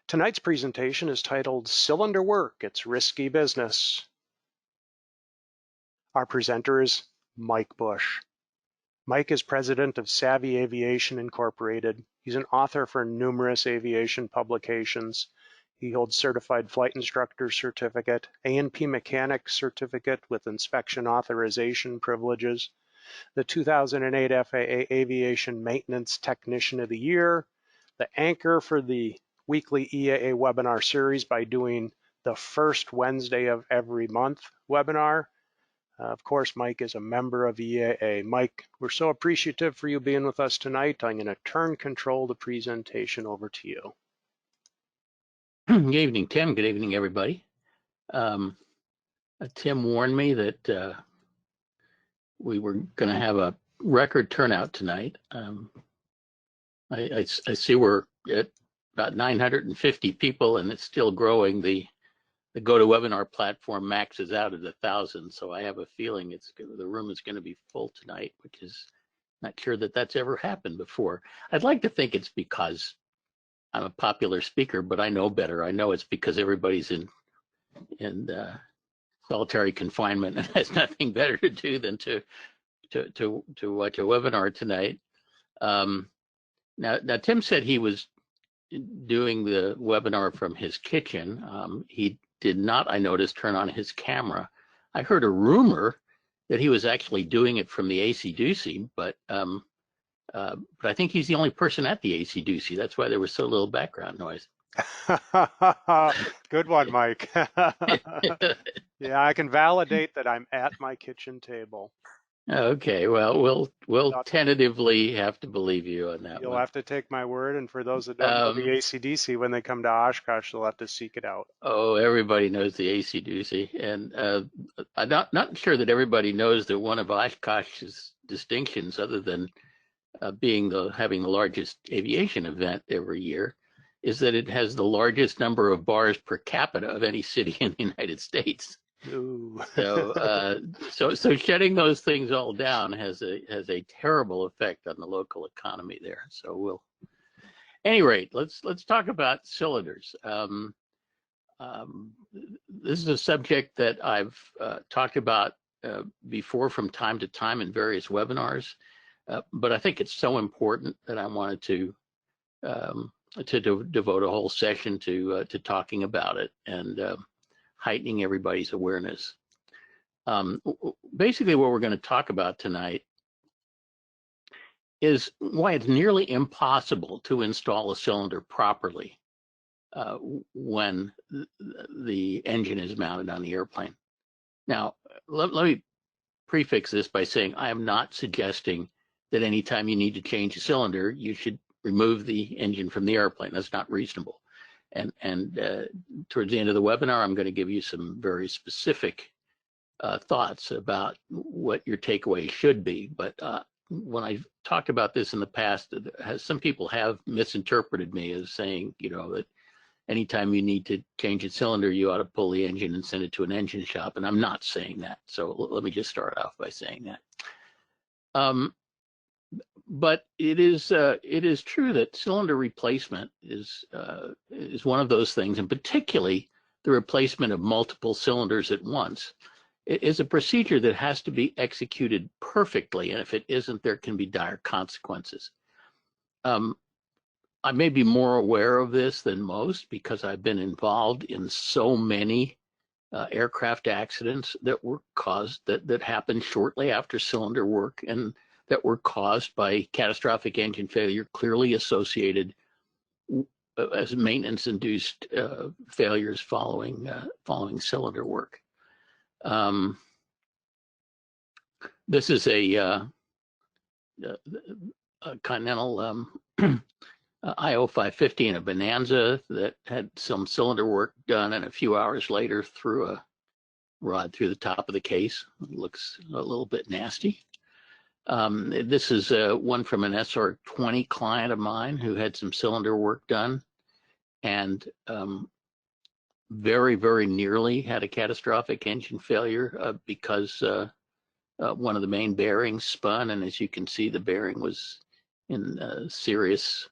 Tonight's presentation is titled Cylinder Work, It's Risky Business. Our presenter is Mike Busch. Mike is president of Savvy Aviation Incorporated. He's an author for numerous aviation publications. He holds Certified Flight Instructor Certificate, A&P Mechanic Certificate with Inspection Authorization Privileges, the 2008 FAA Aviation Maintenance Technician of the Year, the anchor for the weekly EAA webinar series by doing the first Wednesday of every month webinar. Of course, Mike is a member of EAA. Mike, we're so appreciative for you being with us tonight. I'm going to turn control of the presentation over to you. Good evening, Tim. Good evening, everybody. Tim warned me that we were going to have a record turnout tonight. I see we're at about 950 people, and it's still growing. The GoToWebinar platform maxes out at 1,000, so I have a feeling the room is going to be full tonight, which is not sure that that's ever happened before. I'd like to think it's because I'm a popular speaker, but I know better. I know it's because everybody's in solitary confinement and has nothing better to do than to watch a webinar tonight. Now Tim said he was doing the webinar from his kitchen. He did not, I noticed, turn on his camera. I heard a rumor that he was actually doing it from the AC-Doocy, but I think he's the only person at the AC-Doocy. That's why there was so little background noise. Good one, Mike. Yeah, I can validate that I'm at my kitchen table. Okay, well, we'll tentatively have to believe you on that. You'll have to take my word, and for those that don't know the AC/DC, when they come to Oshkosh, they'll have to seek it out. Oh, everybody knows the AC/Doocy, and I'm not sure that everybody knows that one of Oshkosh's distinctions, other than having the largest aviation event every year, is that it has the largest number of bars per capita of any city in the United States. Ooh. So shutting those things all down has a terrible effect on the local economy there. So any rate, let's talk about cylinders. This is a subject that I've talked about before from time to time in various webinars, but I think it's so important that I wanted to devote a whole session to talking about it and heightening everybody's awareness. Basically, what we're going to talk about tonight is why it's nearly impossible to install a cylinder properly when the engine is mounted on the airplane. Now, let me prefix this by saying I am not suggesting that anytime you need to change a cylinder, you should remove the engine from the airplane. That's not reasonable. And towards the end of the webinar, I'm going to give you some very specific thoughts about what your takeaway should be. But when I've talked about this in the past, some people have misinterpreted me as saying, that anytime you need to change a cylinder, you ought to pull the engine and send it to an engine shop. And I'm not saying that. So let me just start off by saying that. But it is true that cylinder replacement is one of those things, and particularly the replacement of multiple cylinders at once. It is a procedure that has to be executed perfectly, and if it isn't, there can be dire consequences. I may be more aware of this than most because I've been involved in so many aircraft accidents that were caused that happened shortly after cylinder work and that were caused by catastrophic engine failure, clearly associated as maintenance-induced failures following cylinder work. This is a Continental IO 550 in a Bonanza that had some cylinder work done, and a few hours later threw a rod through the top of the case. It looks a little bit nasty. This is one from an SR20 client of mine who had some cylinder work done and very, very nearly had a catastrophic engine failure because one of the main bearings spun, and as you can see, the bearing was in serious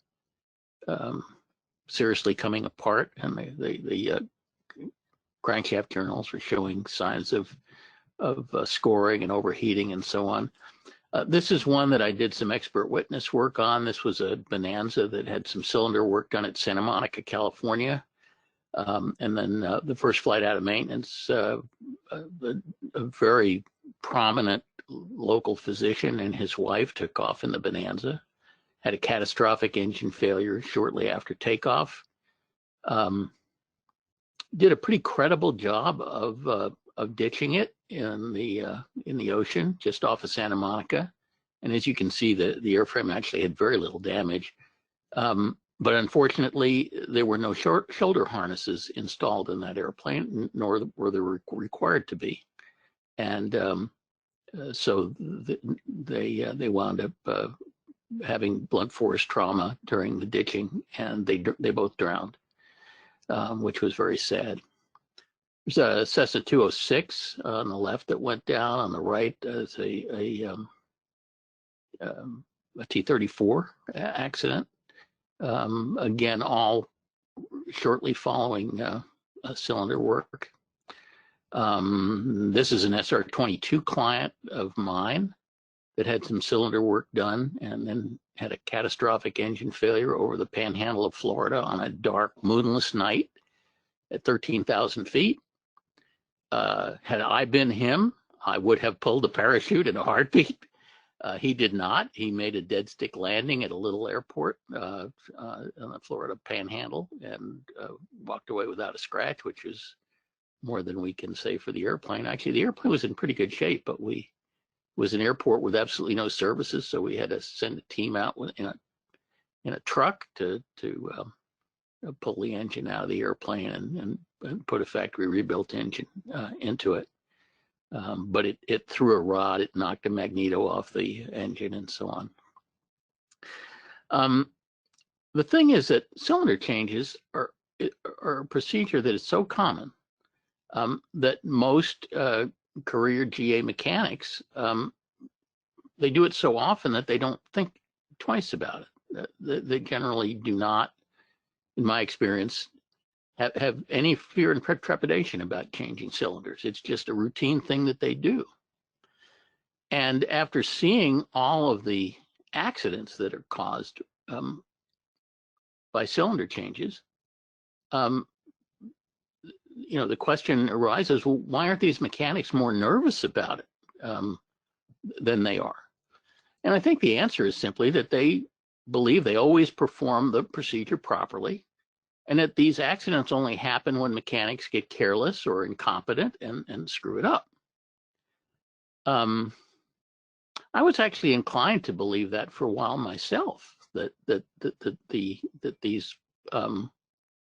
seriously coming apart, and the crankshaft journals were showing signs of scoring and overheating and so on. This is one that I did some expert witness work on. This was a Bonanza that had some cylinder work done at Santa Monica, California. And then the first flight out of maintenance, a very prominent local physician and his wife took off in the Bonanza, had a catastrophic engine failure shortly after takeoff. Did a pretty credible job of ditching it in the ocean just off of Santa Monica. And as you can see, the airframe actually had very little damage. But unfortunately, there were no shoulder harnesses installed in that airplane, nor were they required to be. And so they wound up having blunt force trauma during the ditching, and they both drowned, which was very sad. There's a Cessna 206 on the left that went down. On the right is a T-34 accident. Again, all shortly following cylinder work. This is an SR-22 client of mine that had some cylinder work done and then had a catastrophic engine failure over the panhandle of Florida on a dark, moonless night at 13,000 feet. Had I been him, I would have pulled the parachute in a heartbeat. He did not. He made a dead stick landing at a little airport on the Florida Panhandle and walked away without a scratch, which is more than we can say for the airplane. Actually, the airplane was in pretty good shape, but it was an airport with absolutely no services, so we had to send a team out in a truck to pull the engine out of the airplane and put a factory rebuilt engine into it. But it threw a rod, it knocked a magneto off the engine and so on. The thing is that cylinder changes are a procedure that is so common that most career GA mechanics, they do it so often that they don't think twice about it. They generally do not, in my experience, have any fear and trepidation about changing cylinders. It's just a routine thing that they do. And after seeing all of the accidents that are caused by cylinder changes, the question arises, well, why aren't these mechanics more nervous about it than they are? And I think the answer is simply that they believe they always perform the procedure properly, and that these accidents only happen when mechanics get careless or incompetent and screw it up. I was actually inclined to believe that for a while myself, that these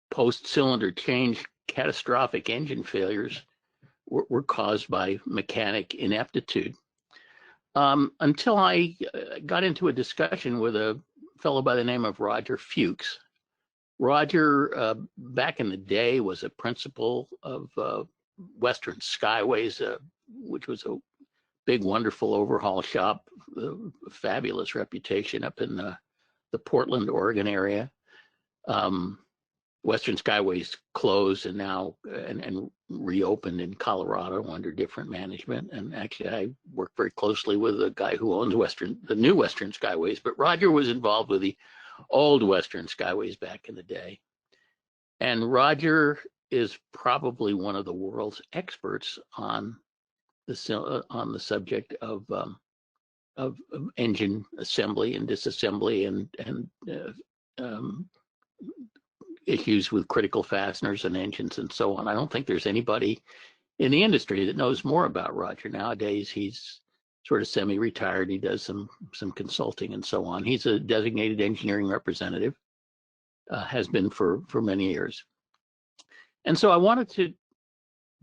post-cylinder change catastrophic engine failures were caused by mechanic ineptitude. Until I got into a discussion with a fellow by the name of Roger Fuchs. Roger, back in the day, was a principal of Western Skyways, which was a big, wonderful overhaul shop, fabulous reputation up in the Portland, Oregon area. Western Skyways closed and now and reopened in Colorado under different management. And actually, I work very closely with the guy who owns the new Western Skyways. But Roger was involved with the old Western Skyways back in the day. And Roger is probably one of the world's experts on the subject of engine assembly and disassembly and issues with critical fasteners and engines and so on. I don't think there's anybody in the industry that knows more about Roger. Nowadays, he's sort of semi-retired. He does some consulting and so on. He's a designated engineering representative, has been for many years. And so I wanted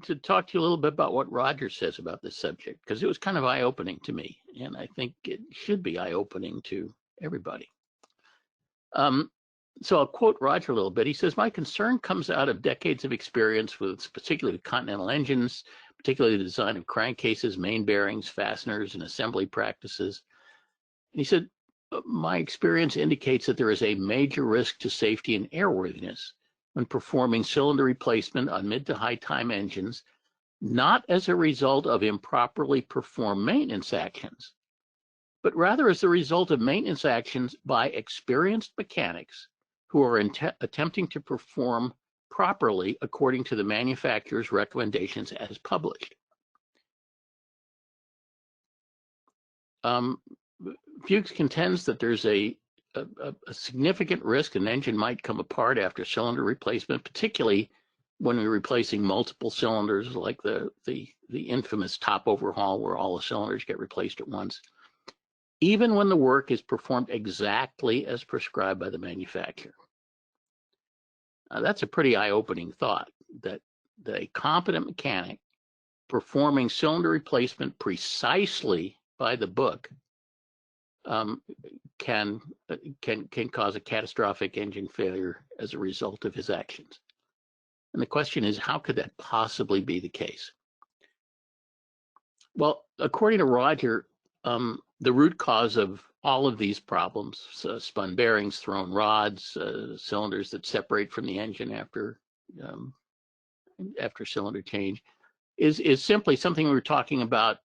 to talk to you a little bit about what Roger says about this subject, because it was kind of eye-opening to me, and I think it should be eye-opening to everybody. So I'll quote Roger a little bit. He says, "My concern comes out of decades of experience with particularly Continental engines, particularly the design of crankcases, main bearings, fasteners, and assembly practices." And he said, my experience indicates that there is a major risk to safety and airworthiness when performing cylinder replacement on mid to high time engines, not as a result of improperly performed maintenance actions, but rather as a result of maintenance actions by experienced mechanics who are attempting to perform properly according to the manufacturer's recommendations as published. Fuchs contends that there's a significant risk an engine might come apart after cylinder replacement, particularly when we're replacing multiple cylinders, like the infamous top overhaul where all the cylinders get replaced at once, even when the work is performed exactly as prescribed by the manufacturer. That's a pretty eye-opening thought, that a competent mechanic performing cylinder replacement precisely by the book can cause a catastrophic engine failure as a result of his actions. And the question is, how could that possibly be the case? Well, according to Roger, the root cause of all of these problems, spun bearings, thrown rods, cylinders that separate from the engine after cylinder change, is simply something we were talking about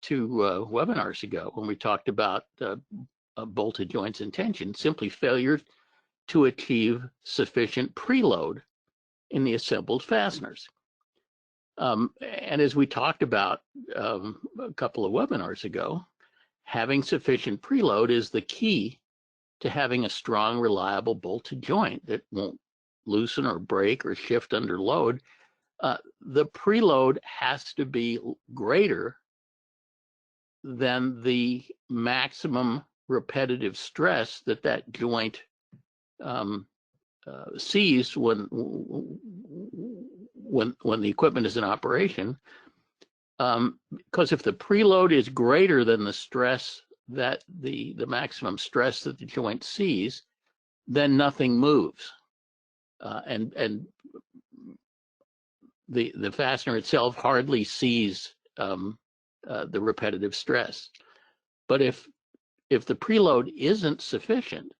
2 webinars ago when we talked about bolted joints and tension, simply failure to achieve sufficient preload in the assembled fasteners. And as we talked about a couple of webinars ago, having sufficient preload is the key to having a strong, reliable bolted joint that won't loosen or break or shift under load. The preload has to be greater than the maximum repetitive stress that joint sees when the equipment is in operation. Because if the preload is greater than the stress that the maximum stress that the joint sees, then nothing moves, and the fastener itself hardly sees the repetitive stress. But if the preload isn't sufficient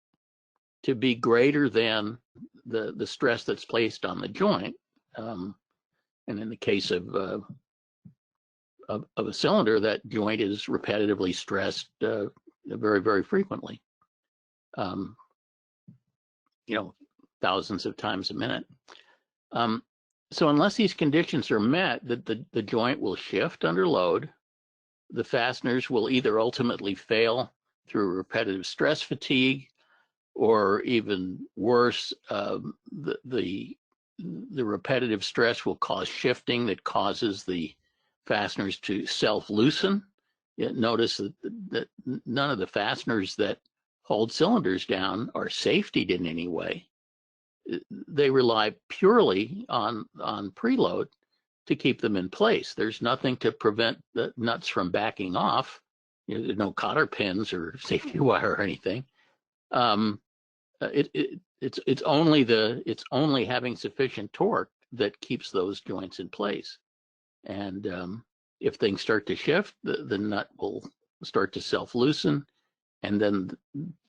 to be greater than the stress that's placed on the joint, and in the case of a cylinder, that joint is repetitively stressed very, very frequently, thousands of times a minute. So unless these conditions are met, the joint will shift under load. The fasteners will either ultimately fail through repetitive stress fatigue, or even worse, the repetitive stress will cause shifting that causes the fasteners to self-loosen. Notice that none of the fasteners that hold cylinders down are safetied in any way. They rely purely on preload to keep them in place. There's nothing to prevent the nuts from backing off. There's no cotter pins or safety wire or anything. It's only having sufficient torque that keeps those joints in place. And if things start to shift, the nut will start to self-loosen, and then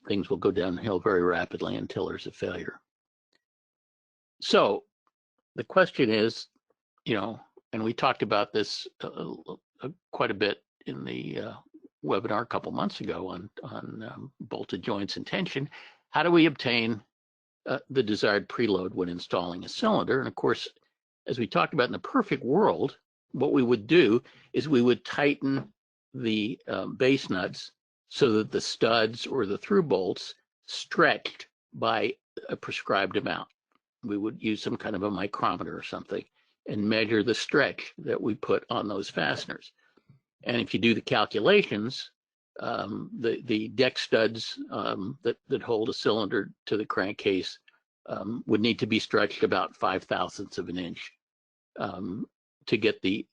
things will go downhill very rapidly until there's a failure. So the question is, and we talked about this quite a bit in the webinar a couple months ago on bolted joints and tension. How do we obtain the desired preload when installing a cylinder? And of course, as we talked about, in the perfect world, what we would do is we would tighten the base nuts so that the studs or the through bolts stretched by a prescribed amount. We would use some kind of a micrometer or something and measure the stretch that we put on those fasteners. And if you do the calculations, the deck studs that hold a cylinder to the crankcase would need to be stretched about 5/1000ths of an inch to get the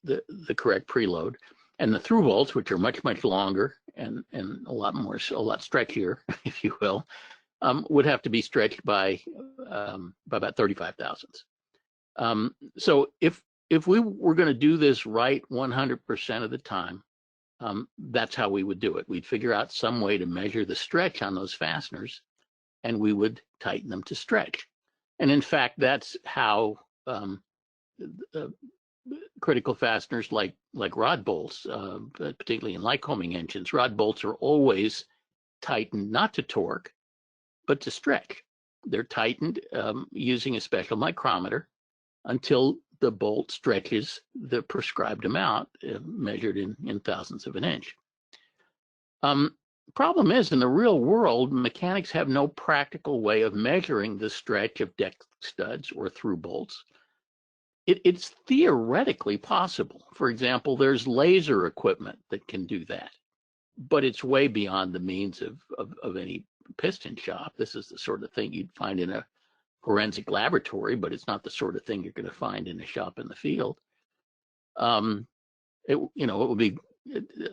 correct preload. And the through bolts, which are much, much longer and a lot stretchier, if you will, would have to be stretched by about 35/1000ths. So if we were going to do this right 100% of the time, that's how we would do it. We'd figure out some way to measure the stretch on those fasteners, and we would tighten them to stretch. And in fact, that's how critical fasteners like rod bolts, particularly in Lycoming engines, rod bolts are always tightened not to torque, but to stretch. They're tightened using a special micrometer until the bolt stretches the prescribed amount, measured in thousandths of an inch. Problem is, in the real world, mechanics have no practical way of measuring the stretch of deck studs or through bolts. It's theoretically possible. For example, there's laser equipment that can do that, but it's way beyond the means of any piston shop. This is the sort of thing you'd find in a forensic laboratory, but it's not the sort of thing you're going to find in a shop in the field. It would be,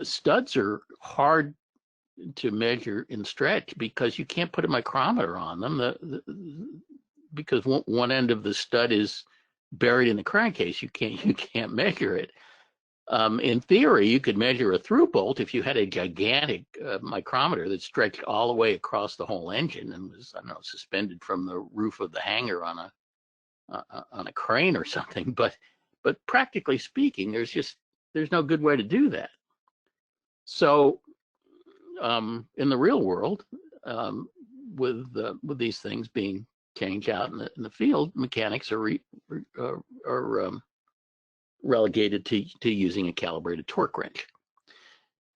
studs are hard to measure in stretch because you can't put a micrometer on them. Because one end of the stud is buried in the crankcase, you can't measure it. In theory, you could measure a through bolt if you had a gigantic micrometer that stretched all the way across the whole engine and was, I don't know, suspended from the roof of the hangar on a crane or something. But practically speaking, there's no good way to do that. So in the real world, with these things being changed out in the field, mechanics are relegated to using a calibrated torque wrench.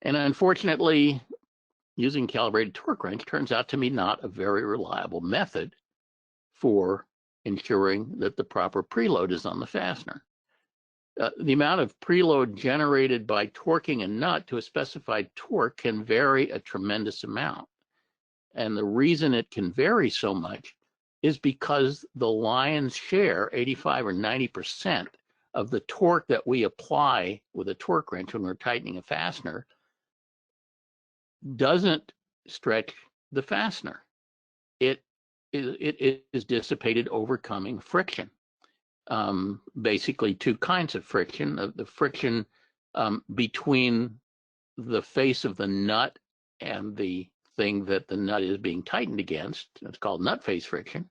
And unfortunately, using calibrated torque wrench turns out to be not a very reliable method for ensuring that the proper preload is on the fastener. The amount of preload generated by torquing a nut to a specified torque can vary a tremendous amount. And the reason it can vary so much is because the lion's share, 85 or 90% of the torque that we apply with a torque wrench when we're tightening a fastener doesn't stretch the fastener. It is dissipated overcoming friction. Basically two kinds of friction. The friction between the face of the nut and the thing that the nut is being tightened against. It's called nut face friction.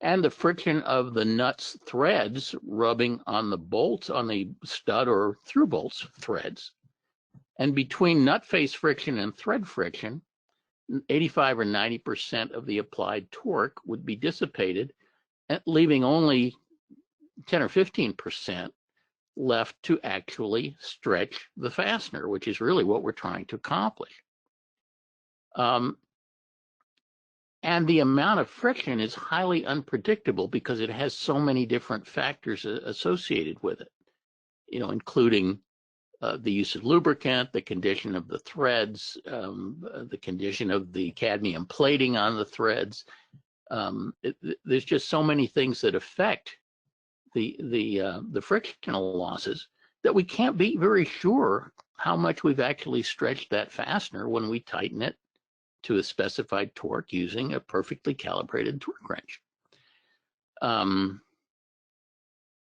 And the friction of the nut's threads rubbing on the bolts, on the stud or through bolts threads. And between nut face friction and thread friction, 85 or 90% of the applied torque would be dissipated, leaving only 10 or 15% left to actually stretch the fastener, which is really what we're trying to accomplish. And the amount of friction is highly unpredictable because it has so many different factors associated with it, including the use of lubricant, the condition of the threads, the condition of the cadmium plating on the threads. There's just so many things that affect the frictional losses that we can't be very sure how much we've actually stretched that fastener when we tighten it to a specified torque using a perfectly calibrated torque wrench.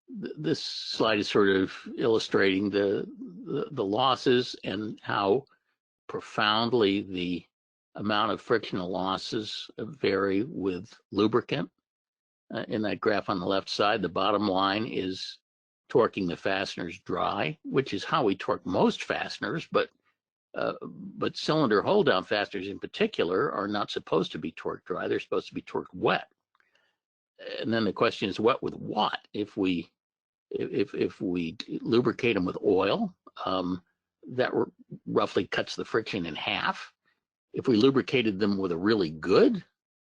This slide is sort of illustrating the losses and how profoundly the amount of frictional losses vary with lubricant. In that graph on the left side, the bottom line is torquing the fasteners dry, which is how we torque most fasteners, but cylinder hold down fasteners in particular are not supposed to be torqued dry. They're supposed to be torqued wet. And then the question is, wet with what? If we lubricate them with oil, that roughly cuts the friction in half. If we lubricated them with a really good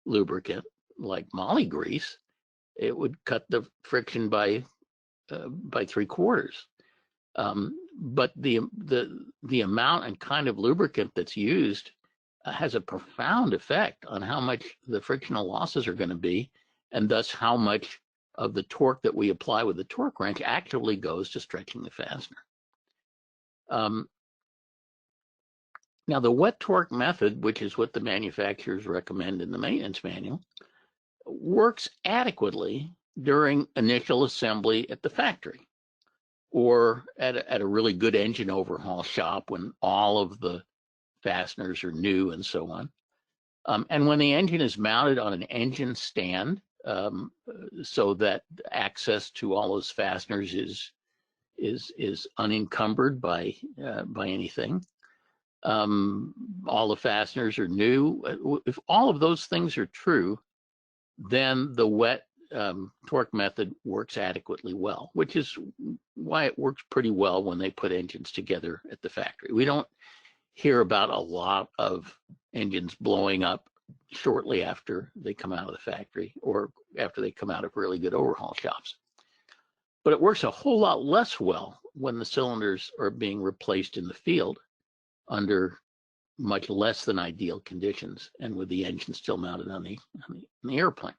lubricant like moly grease, it would cut the friction by 3/4. But the amount and kind of lubricant that's used has a profound effect on how much the frictional losses are going to be, and thus how much of the torque that we apply with the torque wrench actually goes to stretching the fastener. Now, the wet torque method, which is what the manufacturers recommend in the maintenance manual, works adequately during initial assembly at the factory. or at a really good engine overhaul shop when all of the fasteners are new and so on. And when the engine is mounted on an engine stand, so that access to all those fasteners is unencumbered by anything. All the fasteners are new. If all of those things are true, then the wet torque method works adequately well, which is why it works pretty well when they put engines together at the factory. We don't hear about a lot of engines blowing up shortly after they come out of the factory or after they come out of really good overhaul shops. But it works a whole lot less well when the cylinders are being replaced in the field under much less than ideal conditions and with the engine still mounted on the airplane.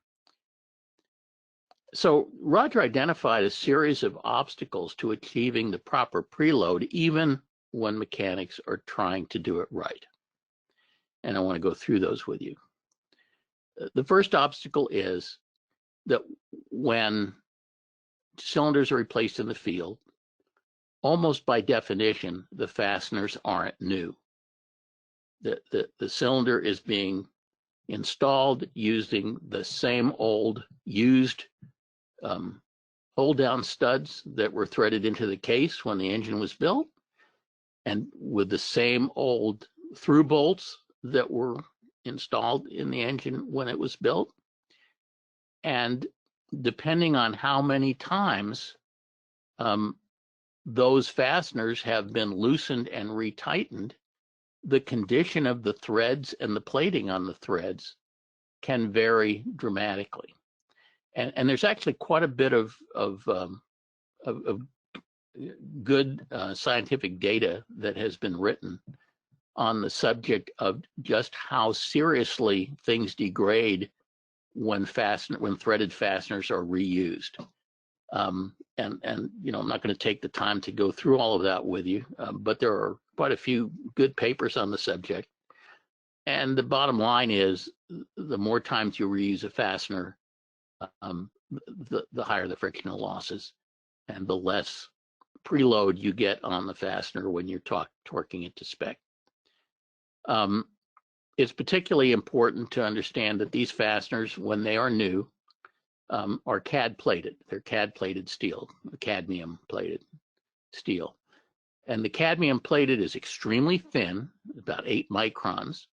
So Roger identified a series of obstacles to achieving the proper preload, even when mechanics are trying to do it right. And I want to go through those with you. The first obstacle is that when cylinders are replaced in the field, almost by definition, the fasteners aren't new. The cylinder is being installed using the same old used hold down studs that were threaded into the case when the engine was built, and with the same old through bolts that were installed in the engine when it was built. And depending on how many times those fasteners have been loosened and retightened, the condition of the threads and the plating on the threads can vary dramatically. And there's actually quite a bit of good scientific data that has been written on the subject of just how seriously things degrade when threaded fasteners are reused. And you know, I'm not going to take the time to go through all of that with you, but there are quite a few good papers on the subject. And the bottom line is, the more times you reuse a fastener, the higher the frictional losses, and the less preload you get on the fastener when you're torquing it to spec. It's particularly important to understand that these fasteners, when they are new, are CAD plated. They're CAD plated steel, cadmium plated steel. And the cadmium plated is extremely thin, about 8 microns,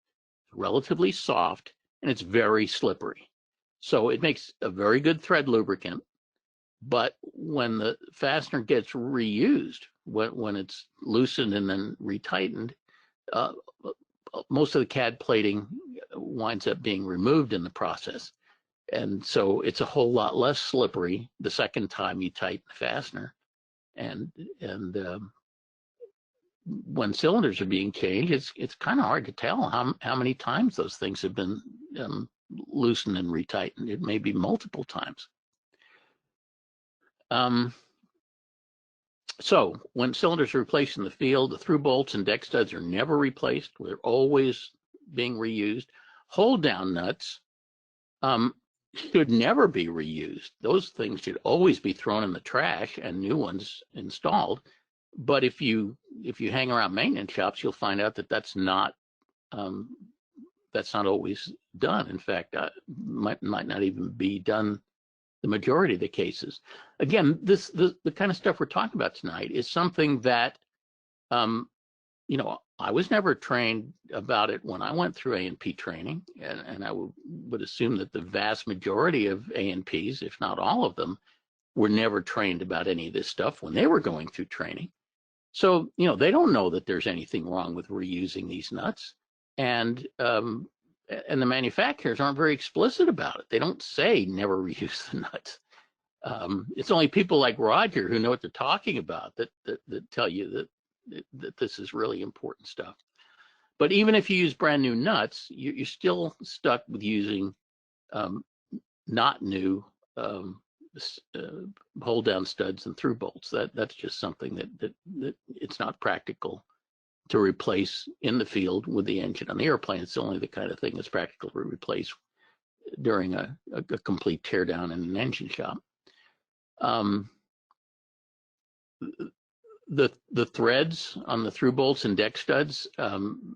relatively soft, and it's very slippery. So it makes a very good thread lubricant. But when the fastener gets reused, when it's loosened and then retightened, most of the CAD plating winds up being removed in the process. And so it's a whole lot less slippery the second time you tighten the fastener. And when cylinders are being changed, it's kind of hard to tell how many times those things have been loosened and retightened. It may be multiple times. So when cylinders are replaced in the field, the through bolts and deck studs are never replaced. They're always being reused. Hold down nuts should never be reused. Those things should always be thrown in the trash and new ones installed. But if you hang around maintenance shops, you'll find out that that's not always done. In fact, might not even be done the majority of the cases. Again, the kind of stuff we're talking about tonight is something that, you know, I was never trained about it when I went through A&P training, and I would assume that the vast majority of A&Ps, if not all of them, were never trained about any of this stuff when they were going through training. So, you know, they don't know that there's anything wrong with reusing these nuts. And the manufacturers aren't very explicit about it. They don't say never reuse the nuts. It's only people like Roger who know what they're talking about that tell you that this is really important stuff. But even if you use brand new nuts, you're still stuck with using not new hold down studs and through bolts. That's just something that it's not practical to replace in the field with the engine on the airplane. It's only the kind of thing that's practical to replace during a complete teardown in an engine shop. the threads on the through bolts and deck studs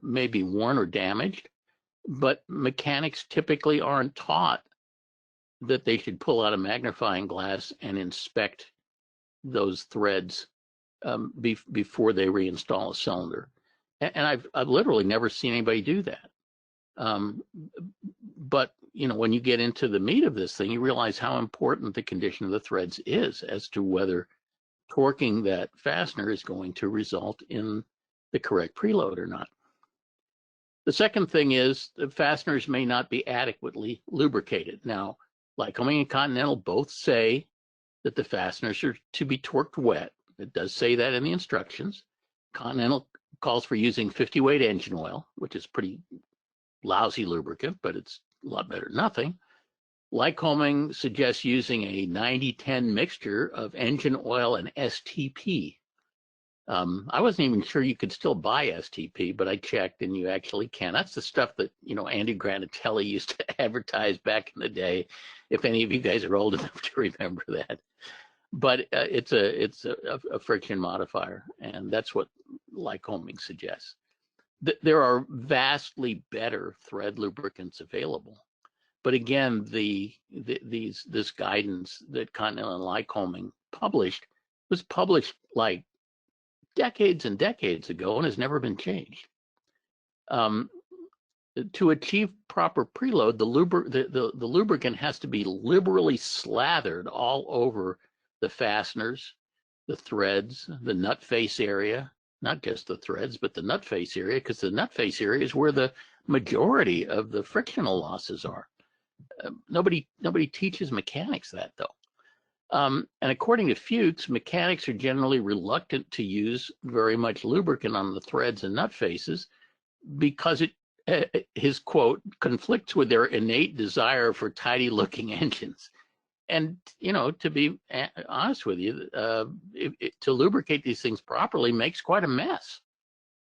may be worn or damaged, but mechanics typically aren't taught that they should pull out a magnifying glass and inspect those threads before they reinstall a cylinder. And I've literally never seen anybody do that. But you know, when you get into the meat of this thing, you realize how important the condition of the threads is as to whether torquing that fastener is going to result in the correct preload or not. The second thing is the fasteners may not be adequately lubricated. Now, Lycoming and Continental both say that the fasteners are to be torqued wet. It does say that in the instructions. Continental calls for using 50 weight engine oil, which is pretty lousy lubricant, but it's a lot better than nothing. Lycoming suggests using a 90-10 mixture of engine oil and STP. I wasn't even sure you could still buy STP, but I checked and you actually can. That's the stuff that, you know, Andy Granatelli used to advertise back in the day, if any of you guys are old enough to remember that. But it's a friction modifier, and that's what Lycoming suggests. There are vastly better thread lubricants available. But again, this guidance that Continental and Lycoming published was published like decades and decades ago and has never been changed. To achieve proper preload, the lubricant has to be liberally slathered all over the fasteners, the threads, the nut face area, not just the threads, but the nut face area, because the nut face area is where the majority of the frictional losses are. Nobody teaches mechanics that, though. And according to Fuchs, mechanics are generally reluctant to use very much lubricant on the threads and nut faces because it, his quote, conflicts with their innate desire for tidy-looking engines. And, you know, to be honest with you, to lubricate these things properly makes quite a mess.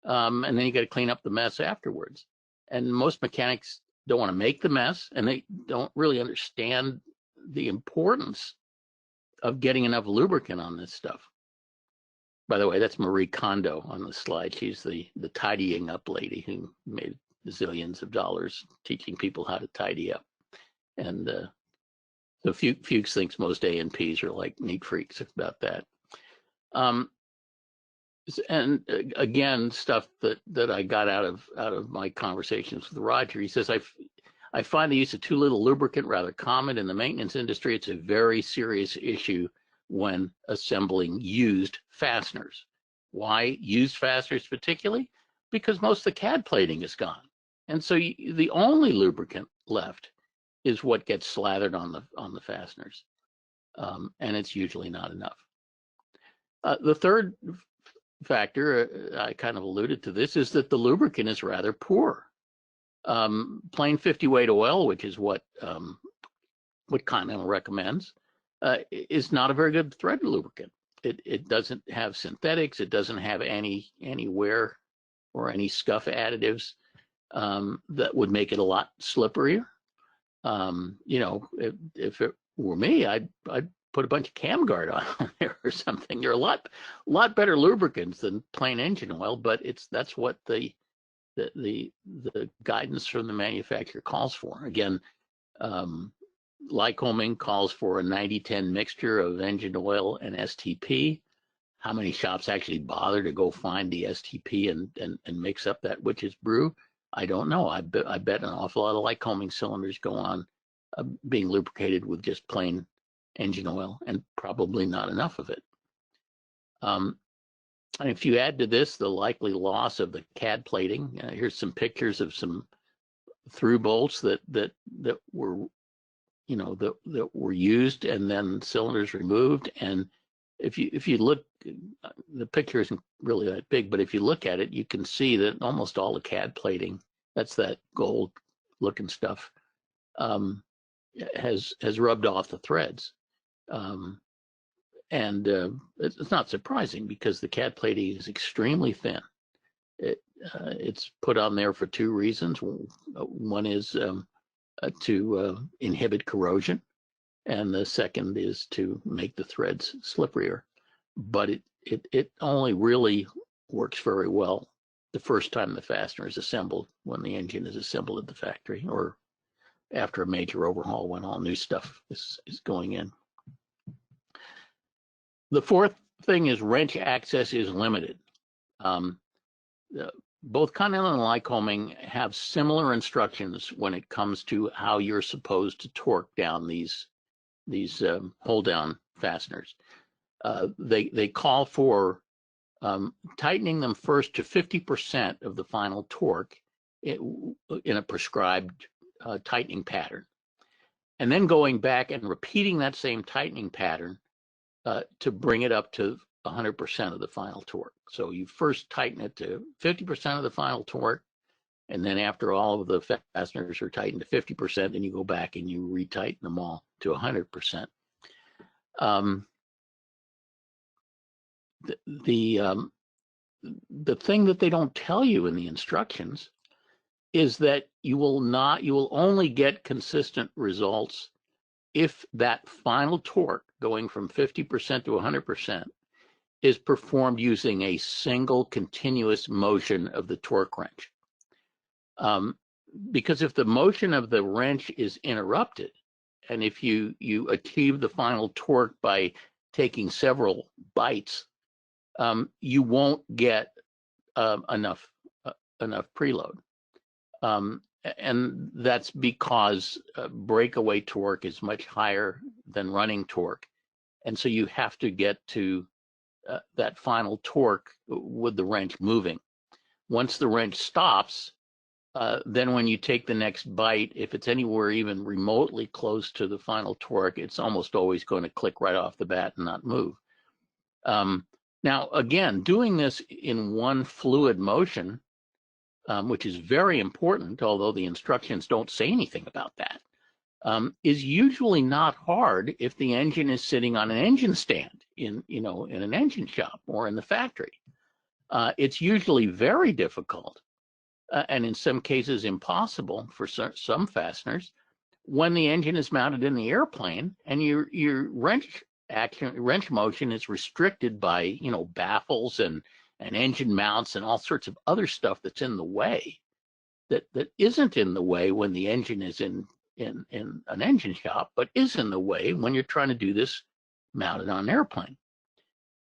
And then you got to clean up the mess afterwards. And most mechanics don't want to make the mess, and they don't really understand the importance of getting enough lubricant on this stuff. By the way, that's Marie Kondo on the slide. She's the tidying up lady who made zillions of dollars teaching people how to tidy up. And so Fuchs thinks most A&Ps are like neat freaks about that. And again, stuff that I got out of my conversations with Roger. He says, I find the use of too little lubricant rather common in the maintenance industry. It's a very serious issue when assembling used fasteners. Why used fasteners particularly? Because most of the CAD plating is gone. And so the only lubricant left is what gets slathered on the fasteners. And it's usually not enough. The third factor, I kind of alluded to this, is that the lubricant is rather poor. Plain 50 weight oil, which is what Continental recommends, is not a very good thread lubricant. It doesn't have synthetics. It doesn't have any wear or any scuff additives that would make it a lot slipperier. You know, if it were me, I'd put a bunch of cam guard on there or something. There are a lot better lubricants than plain engine oil, but that's what the guidance from the manufacturer calls for. Again, Lycoming calls for a 90-10 mixture of engine oil and STP. How many shops actually bother to go find the STP and mix up that witch's brew? I don't know. I bet an awful lot of Lycoming cylinders go on being lubricated with just plain engine oil, and probably not enough of it. And if you add to this the likely loss of the CAD plating, here's some pictures of some through bolts that were, you know, that were used and then cylinders removed. And if you look, the picture isn't really that big, but if you look at it, you can see that almost all the CAD plating, that's that gold looking stuff, has rubbed off the threads. And it's not surprising because the CAD plating is extremely thin. It's put on there for two reasons. One is to inhibit corrosion, and the second is to make the threads slipperier. but it only really works very well the first time the fastener is assembled, when the engine is assembled at the factory, or after a major overhaul when all new stuff is going in. The fourth thing is wrench access is limited. Both Continental and Lycoming have similar instructions when it comes to how you're supposed to torque down these hold down fasteners. They call for tightening them first to 50% of the final torque in a prescribed tightening pattern, and then going back and repeating that same tightening pattern to bring it up to 100% of the final torque. So you first tighten it to 50% of the final torque, and then after all of the fasteners are tightened to 50%, then you go back and you retighten them all to 100%. The thing that they don't tell you in the instructions is that you will only get consistent results if that final torque going from 50% to 100% is performed using a single continuous motion of the torque wrench. Because if the motion of the wrench is interrupted, and if you achieve the final torque by taking several bites, you won't get enough preload. And that's because breakaway torque is much higher than running torque. And so you have to get to that final torque with the wrench moving. Once the wrench stops, then when you take the next bite, if it's anywhere even remotely close to the final torque, it's almost always going to click right off the bat and not move. Now, again, doing this in one fluid motion, which is very important, although the instructions don't say anything about that, is usually not hard if the engine is sitting on an engine stand in an engine shop or in the factory. It's usually very difficult, and in some cases impossible for some fasteners, when the engine is mounted in the airplane and your wrench motion is restricted by baffles and engine mounts and all sorts of other stuff that's in the way that isn't in the way when the engine is in an engine shop, but is in the way when you're trying to do this mounted on an airplane.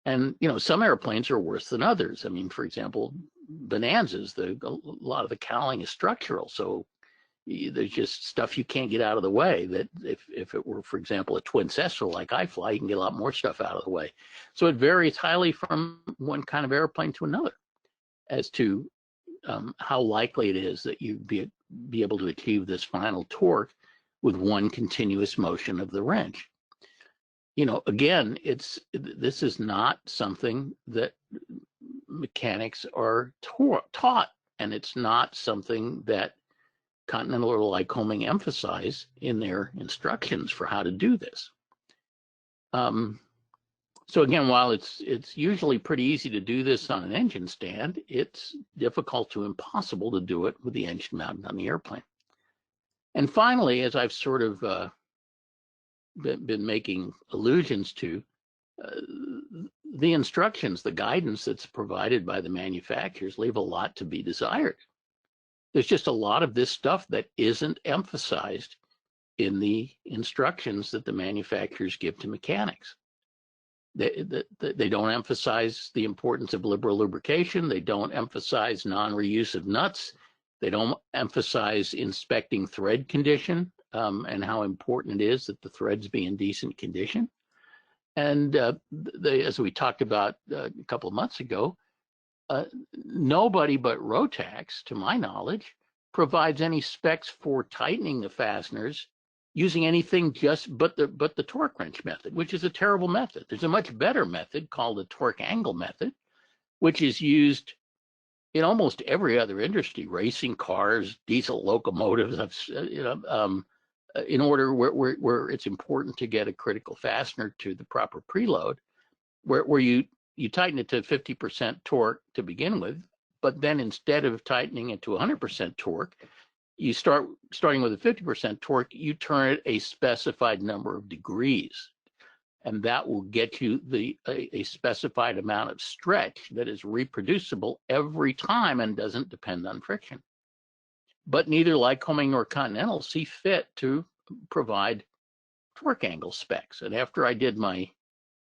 And some airplanes are worse than others. I mean, for example, Bonanzas, a lot of the cowling is structural, so there's just stuff you can't get out of the way that if it were, for example, a twin Cessna like I fly, you can get a lot more stuff out of the way. So it varies highly from one kind of airplane to another as to how likely it is that you'd be able to achieve this final torque with one continuous motion of the wrench. Again, this is not something that mechanics are taught, and it's not something that Continental or Lycoming emphasize in their instructions for how to do this. So again, while it's usually pretty easy to do this on an engine stand, it's difficult to impossible to do it with the engine mounted on the airplane. And finally, as I've sort of been making allusions to, the instructions, the guidance that's provided by the manufacturers leave a lot to be desired. There's just a lot of this stuff that isn't emphasized in the instructions that the manufacturers give to mechanics. They don't emphasize the importance of liberal lubrication. They don't emphasize non-reuse of nuts. They don't emphasize inspecting thread condition and how important it is that the threads be in decent condition. And as we talked about a couple of months ago, nobody but Rotax, to my knowledge, provides any specs for tightening the fasteners using anything but the torque wrench method, which is a terrible method. There's a much better method called the torque angle method, which is used in almost every other industry, racing cars, diesel locomotives, in order where it's important to get a critical fastener to the proper preload, where you tighten it to 50% torque to begin with, but then instead of tightening it to 100% torque, you starting with a 50% torque, you turn it a specified number of degrees. and that will get you a specified amount of stretch that is reproducible every time and doesn't depend on friction. But neither Lycoming nor Continental see fit to provide torque angle specs. And after I did my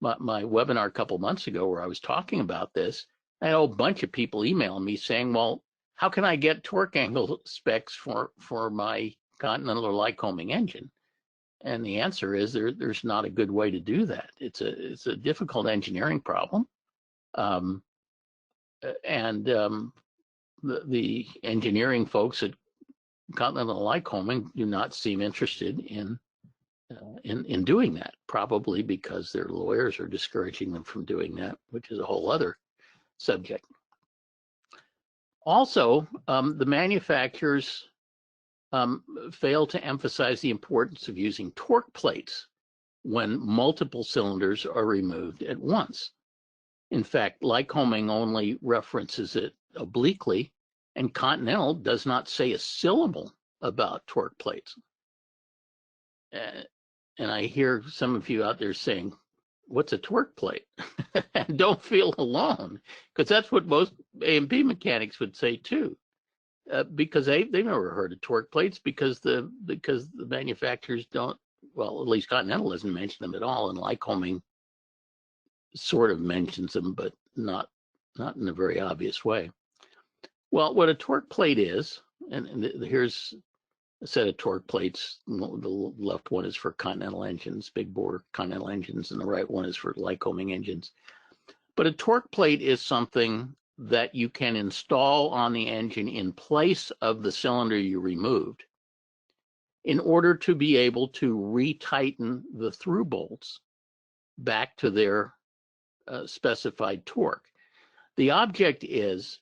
webinar a couple months ago where I was talking about this, I had a whole bunch of people emailing me saying, well, how can I get torque angle specs for my Continental or Lycoming engine? And the answer is there's not a good way to do that. It's a difficult engineering problem. The engineering folks at Continental and Lycoming do not seem interested in doing that, probably because their lawyers are discouraging them from doing that, which is a whole other subject. Also, the manufacturers fail to emphasize the importance of using torque plates when multiple cylinders are removed at once. In fact, Lycoming only references it obliquely, and Continental does not say a syllable about torque plates. And I hear some of you out there saying, what's a torque plate? And don't feel alone, because that's what most A&P mechanics would say too. Because they've never heard of torque plates because the manufacturers don't, well, at least Continental doesn't mention them at all, and Lycoming sort of mentions them, but not in a very obvious way. Well, what a torque plate is, and here's a set of torque plates. The left one is for Continental engines, big bore Continental engines, and the right one is for Lycoming engines. But a torque plate is something that you can install on the engine in place of the cylinder you removed in order to be able to retighten the through bolts back to their specified torque. The object is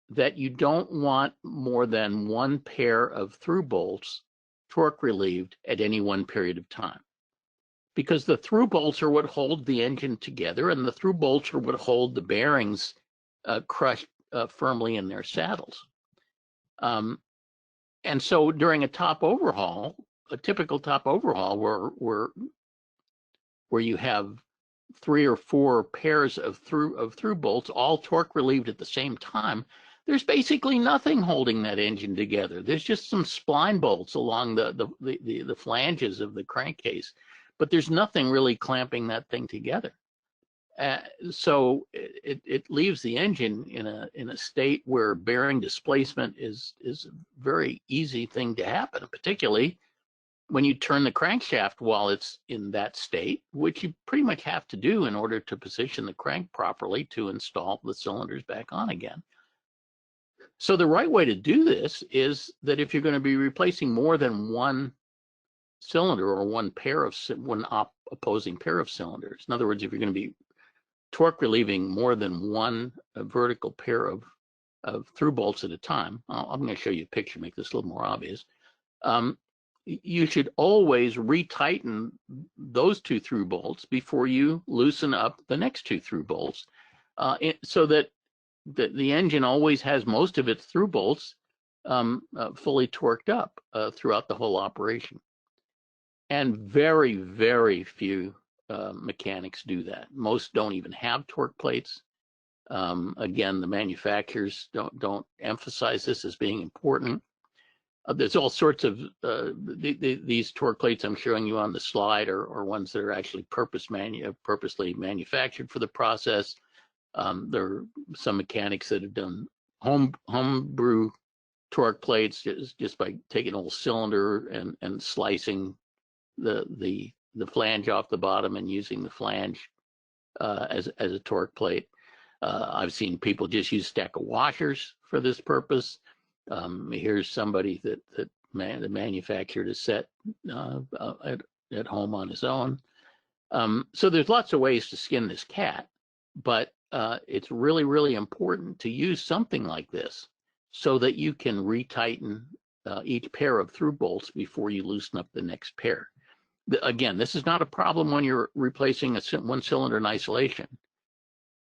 that you don't want more than one pair of through bolts torque relieved at any one period of time, because the through bolts are what hold the engine together, and the through bolts are what hold the bearings crushed firmly in their saddles. And so during a top overhaul, a typical top overhaul where you have 3 or 4 pairs of through bolts all torque relieved at the same time, there's basically nothing holding that engine together. There's just some spline bolts along the flanges of the crankcase, but there's nothing really clamping that thing together. So it leaves the engine in a state where bearing displacement is a very easy thing to happen, particularly when you turn the crankshaft while it's in that state, which you pretty much have to do in order to position the crank properly to install the cylinders back on again. So the right way to do this is that if you're going to be replacing more than one cylinder or one opposing pair of cylinders, in other words, if you're going to be torque relieving more than one vertical pair of through bolts at a time, I'm going to show you a picture, make this a little more obvious. You should always retighten those 2 through bolts before you loosen up the next 2 through bolts, so that the engine always has most of its through bolts fully torqued up throughout the whole operation. And very, very few mechanics do that. Most don't even have torque plates. Again, the manufacturers don't emphasize this as being important. There's all sorts of these torque plates I'm showing you on the slide are ones that are actually purposely manufactured for the process. There are some mechanics that have done homebrew torque plates just by taking a whole cylinder and slicing the flange off the bottom and using the flange as a torque plate. I've seen people just use a stack of washers for this purpose. Here's somebody that the manufactured a set at home on his own. So there's lots of ways to skin this cat, but it's really, really important to use something like this so that you can retighten each pair of through bolts before you loosen up the next pair. Again, this is not a problem when you're replacing one cylinder in isolation.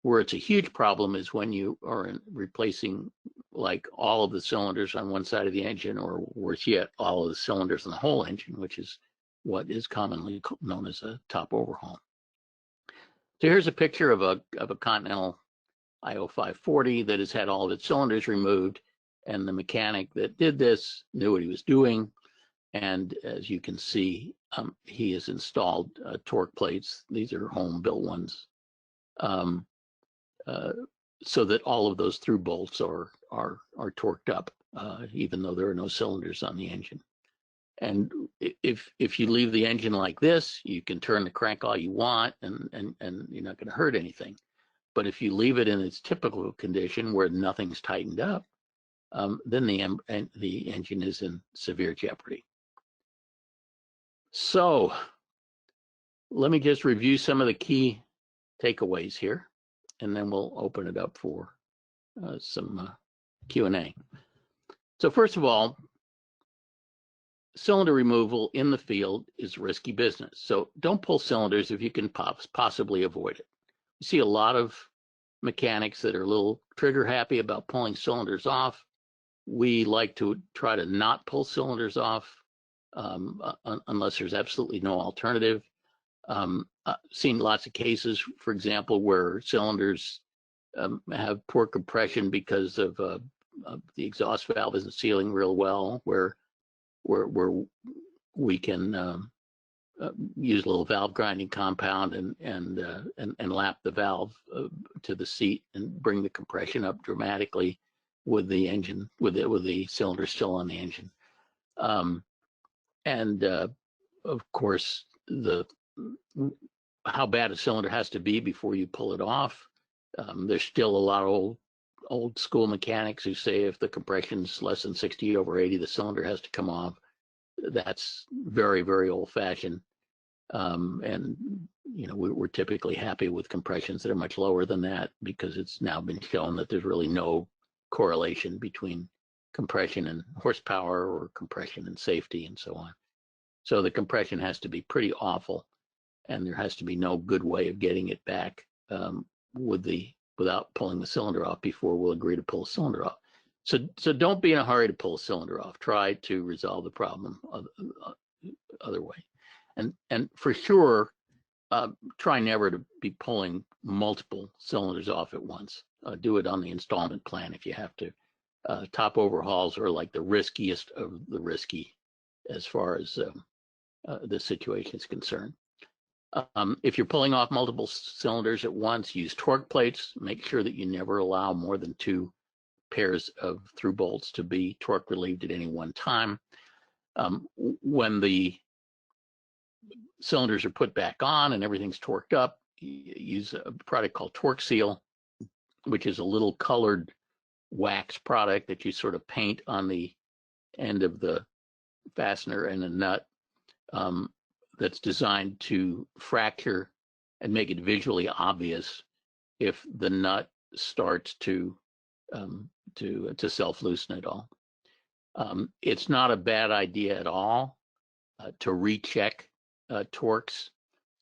Where it's a huge problem is when you are replacing like all of the cylinders on one side of the engine, or worse yet, all of the cylinders in the whole engine, which is what is commonly known as a top overhaul. So here's a picture of a Continental IO 540 that has had all of its cylinders removed, and the mechanic that did this knew what he was doing. And as you can see, he has installed torque plates. These are home-built ones, so that all of those through bolts are torqued up, even though there are no cylinders on the engine. And if you leave the engine like this, you can turn the crank all you want, and you're not going to hurt anything. But if you leave it in its typical condition where nothing's tightened up, then the engine is in severe jeopardy. So let me just review some of the key takeaways here, and then we'll open it up for some Q&A. So first of all, cylinder removal in the field is risky business. So don't pull cylinders if you can possibly avoid it. You see a lot of mechanics that are a little trigger happy about pulling cylinders off. We like to try to not pull cylinders off unless there's absolutely no alternative. Seen lots of cases, for example, where cylinders have poor compression because of the exhaust valve isn't sealing real well, where we can use a little valve grinding compound and lap the valve to the seat and bring the compression up dramatically with the engine, with the cylinder still on the engine. Of course, how bad a cylinder has to be before you pull it off. There's still a lot of old school mechanics who say if the compression's less than 60/80, the cylinder has to come off. That's very, very old fashioned. And we're typically happy with compressions that are much lower than that, because it's now been shown that there's really no correlation between compression and horsepower, or compression and safety, and so on. So the compression has to be pretty awful, and there has to be no good way of getting it back without pulling the cylinder off before we'll agree to pull a cylinder off. So don't be in a hurry to pull a cylinder off. Try to resolve the problem other way. And for sure, try never to be pulling multiple cylinders off at once. Do it on the installment plan if you have to. Top overhauls are like the riskiest of the risky as far as the situation is concerned. If you're pulling off multiple cylinders at once, use torque plates. Make sure that you never allow more than 2 pairs of through bolts to be torque relieved at any one time. When the cylinders are put back on and everything's torqued up, use a product called Torque Seal, which is a little colored wax product that you sort of paint on the end of the fastener and the nut, that's designed to fracture and make it visually obvious if the nut starts to self-loosen at all. It's not a bad idea at all to recheck torques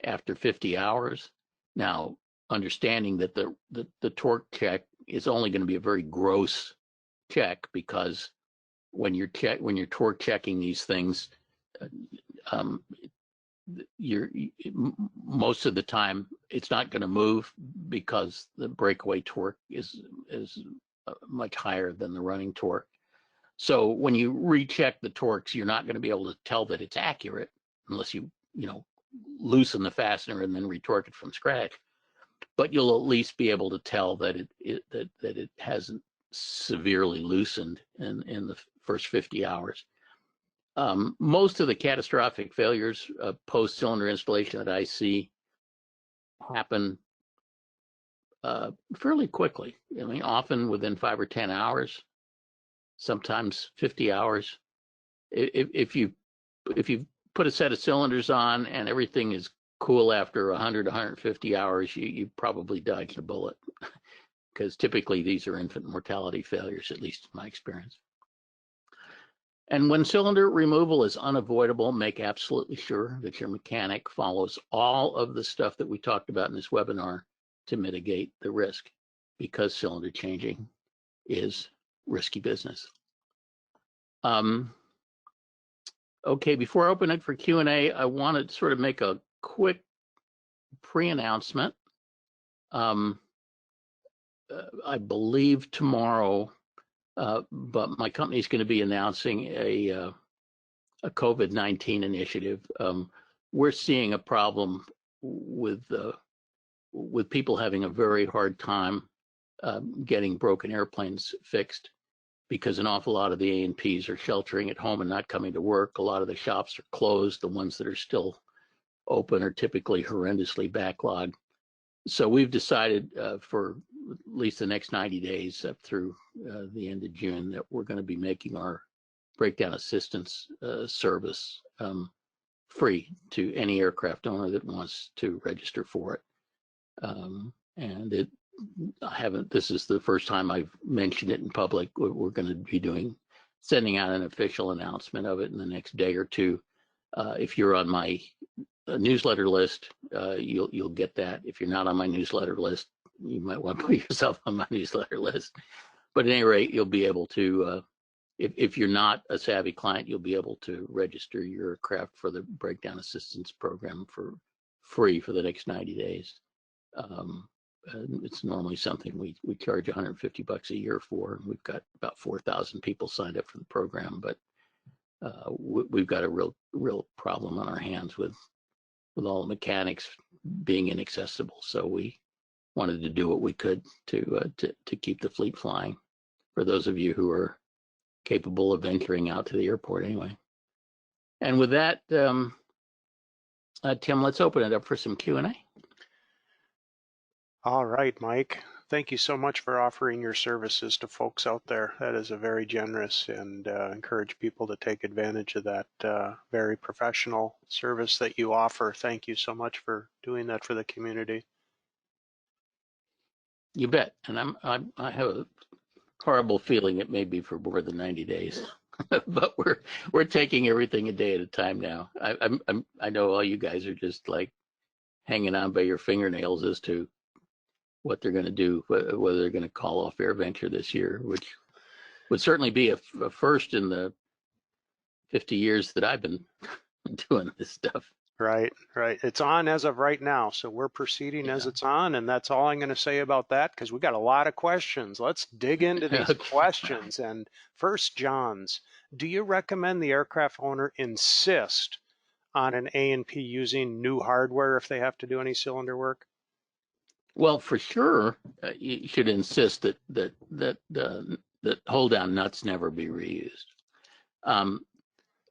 after 50 hours. Now, understanding that the torque check is only going to be a very gross check, because when you're torque checking these things, most of the time it's not going to move, because the breakaway torque is much higher than the running torque. So when you recheck the torques, you're not going to be able to tell that it's accurate unless you loosen the fastener and then retorque it from scratch. But you'll at least be able to tell that it hasn't severely loosened in the first 50 hours. Most of the catastrophic failures post-cylinder installation that I see happen fairly quickly. I mean, often within 5 or 10 hours, sometimes 50 hours. If you put a set of cylinders on and everything is cool after 100, 150 hours, you probably dodged a bullet, because typically these are infant mortality failures, at least in my experience. And when cylinder removal is unavoidable, make absolutely sure that your mechanic follows all of the stuff that we talked about in this webinar to mitigate the risk, because cylinder changing is risky business. Okay, before I open it for Q&A, I want to sort of make a quick pre-announcement. I believe tomorrow, but my company is going to be announcing a COVID-19 initiative. We're seeing a problem with people having a very hard time getting broken airplanes fixed, because an awful lot of the A&Ps are sheltering at home and not coming to work. A lot of the shops are closed. The ones that are still open are typically horrendously backlogged. So we've decided for at least the next 90 days up through the end of June that we're going to be making our breakdown assistance service free to any aircraft owner that wants to register for it. And this is the first time I've mentioned it in public. We're going to be sending out an official announcement of it in the next day or two. If you're on my newsletter list, you'll get that. If you're not on my newsletter list, you might want to put yourself on my newsletter list. But at any rate, you'll be able to, if you're not a Savvy client, you'll be able to register your aircraft for the breakdown assistance program for free for the next 90 days. It's normally something we charge $150 a year for. We've got about 4,000 people signed up for the program, but we've got a real problem on our hands with all the mechanics being inaccessible. So we wanted to do what we could to keep the fleet flying for those of you who are capable of venturing out to the airport anyway. And with that, Tim, let's open it up for some Q&A. All right, Mike. Thank you so much for offering your services to folks out there. That is a very generous, and encourage people to take advantage of that very professional service that you offer. Thank you so much for doing that for the community. You bet. And I have a horrible feeling it may be for more than 90 days, but we're taking everything a day at a time now. I know all you guys are just like hanging on by your fingernails as to what they're going to do, whether they're going to call off AirVenture this year, which would certainly be a first in the 50 years that I've been doing this stuff. Right. It's on as of right now, so we're proceeding as it's on, and that's all I'm going to say about that, because we got a lot of questions. Let's dig into these questions. And first, John's, do you recommend the aircraft owner insist on an A&P using new hardware if they have to do any cylinder work? Well, for sure, you should insist that hold down nuts never be reused.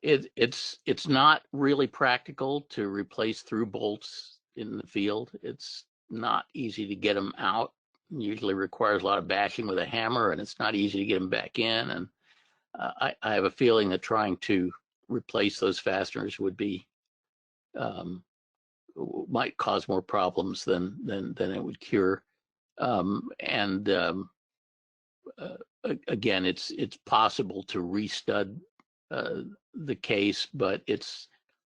It's not really practical to replace through bolts in the field. It's not easy to get them out. It usually requires a lot of bashing with a hammer, and it's not easy to get them back in. And I have a feeling that trying to replace those fasteners would be might cause more problems than it would cure. Again, it's possible to restud the case, but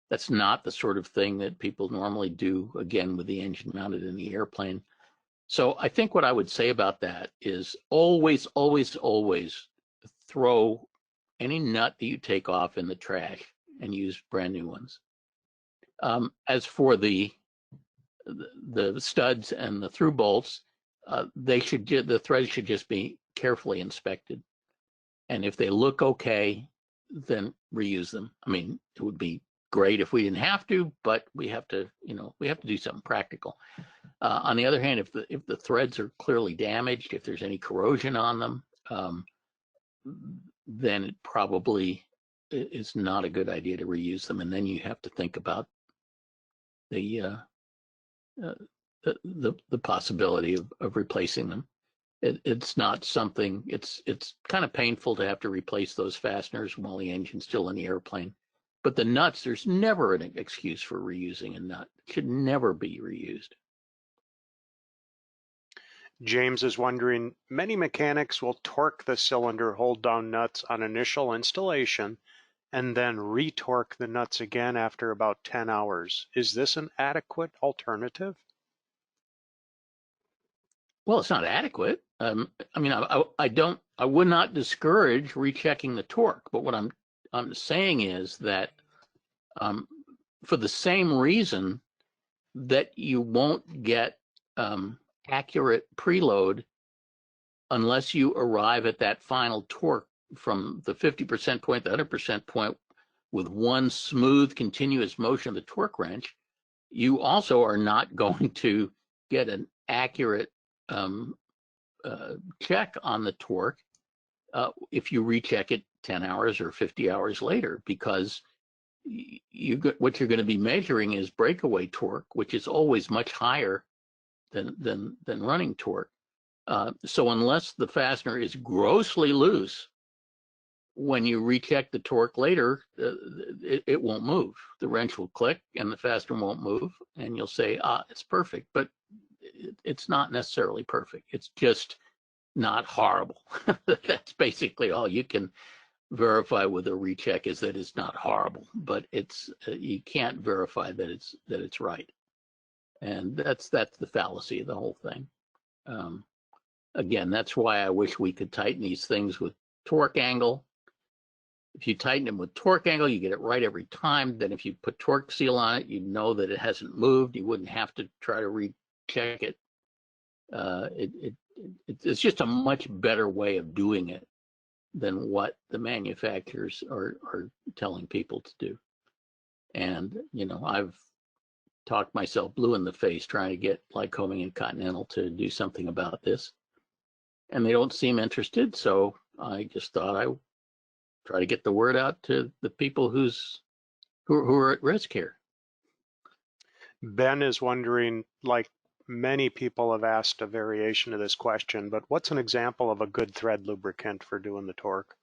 that's not the sort of thing that people normally do, again, with the engine mounted in the airplane. So I think what I would say about that is always throw any nut that you take off in the trash and use brand new ones. As for the studs and the through bolts, the threads should just be carefully inspected, and if they look okay, then reuse them. I mean, it would be great if we didn't have to, but we have to do something practical. On the other hand, if the threads are clearly damaged, if there's any corrosion on them, then it probably is not a good idea to reuse them, and then you have to think about the possibility of replacing them. It's not something. It's kind of painful to have to replace those fasteners while the engine's still in the airplane. But the nuts, there's never an excuse for reusing a nut. It should never be reused. James is wondering, many mechanics will torque the cylinder hold down nuts on initial installation and then retorque the nuts again after about 10 hours. Is this an adequate alternative? Well, it's not adequate. I mean, I would not discourage rechecking the torque, but what I'm saying is that for the same reason that you won't get accurate preload unless you arrive at that final torque from the 50% point, the 100% point, with one smooth, continuous motion of the torque wrench. You also are not going to get an accurate check on the torque if you recheck it 10 hours or 50 hours later, because what you're going to be measuring is breakaway torque, which is always much higher than running torque. So unless the fastener is grossly loose, when you recheck the torque later, it won't move. The wrench will click and the fastener won't move, and you'll say, it's perfect. But it's not necessarily perfect. It's just not horrible. That's basically all you can verify with a recheck, is that it's not horrible, but it's you can't verify that it's right. And that's the fallacy of the whole thing. Again, that's why I wish we could tighten these things with torque angle. If you tighten them with torque angle, you get it right every time. Then if you put torque seal on it, you know that it hasn't moved. You wouldn't have to try to recheck it. It's just a much better way of doing it than what the manufacturers are telling people to do. And, I've talked myself blue in the face trying to get Lycoming and Continental to do something about this. And they don't seem interested, so I just thought I would try to get the word out to the people who are at risk here. Ben is wondering, like many people have asked a variation of this question, but what's an example of a good thread lubricant for doing the torque?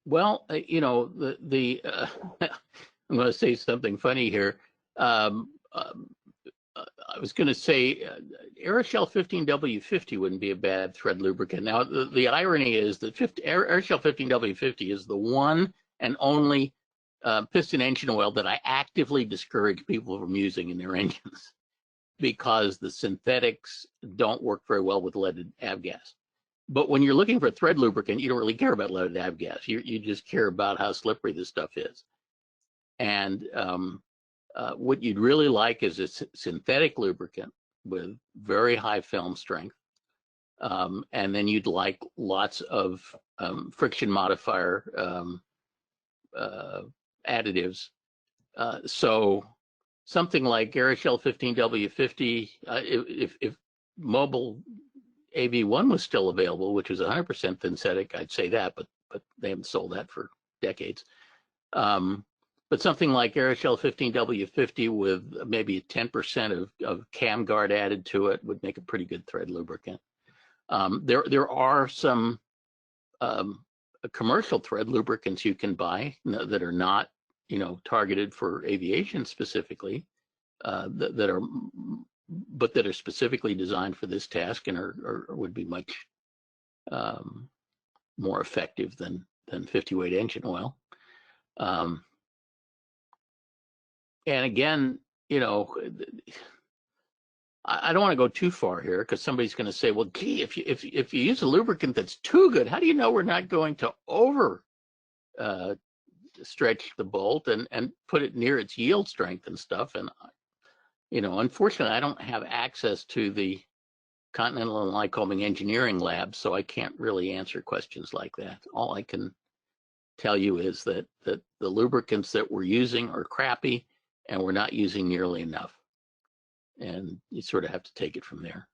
Well, I'm going to say something funny here. I was going to say Aeroshell 15W50 wouldn't be a bad thread lubricant. Now, the irony is that Aeroshell 15W50 is the one and only piston engine oil that I actively discourage people from using in their engines, because the synthetics don't work very well with leaded avgas. But when you're looking for a thread lubricant, you don't really care about leaded avgas. You just care about how slippery this stuff is. And what you'd really like is a synthetic lubricant with very high film strength. And then you'd like lots of friction modifier additives. So something like Aeroshell 15W50, if Mobil AV1 was still available, which was 100% synthetic, I'd say that, but they haven't sold that for decades. But something like Aeroshell 15W50 with maybe 10% of cam guard added to it would make a pretty good thread lubricant. There are some commercial thread lubricants you can buy that are not, targeted for aviation specifically, that are specifically designed for this task and would be much more effective than 50-weight engine oil. And again, I don't want to go too far here, because somebody's going to say, well, gee, if you use a lubricant that's too good, how do you know we're not going to over stretch the bolt and put it near its yield strength and stuff? And unfortunately, I don't have access to the Continental and Lycoming engineering labs, so I can't really answer questions like that. All I can tell you is that the lubricants that we're using are crappy, and we're not using nearly enough. And you sort of have to take it from there.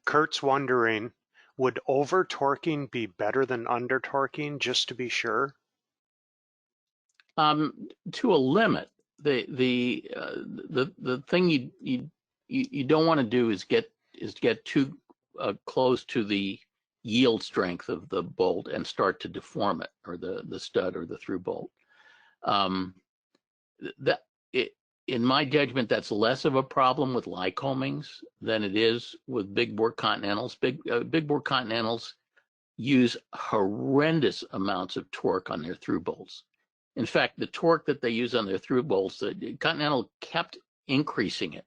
Kurt's wondering, would over torquing be better than under torquing, just to be sure? To a limit. The thing you don't want to do is get too close to the yield strength of the bolt and start to deform it, or the stud or the through bolt. In my judgment, that's less of a problem with Lycomings than it is with big bore Continentals. Big bore Continentals use horrendous amounts of torque on their through bolts. In fact, the torque that they use on their through bolts, Continental kept increasing it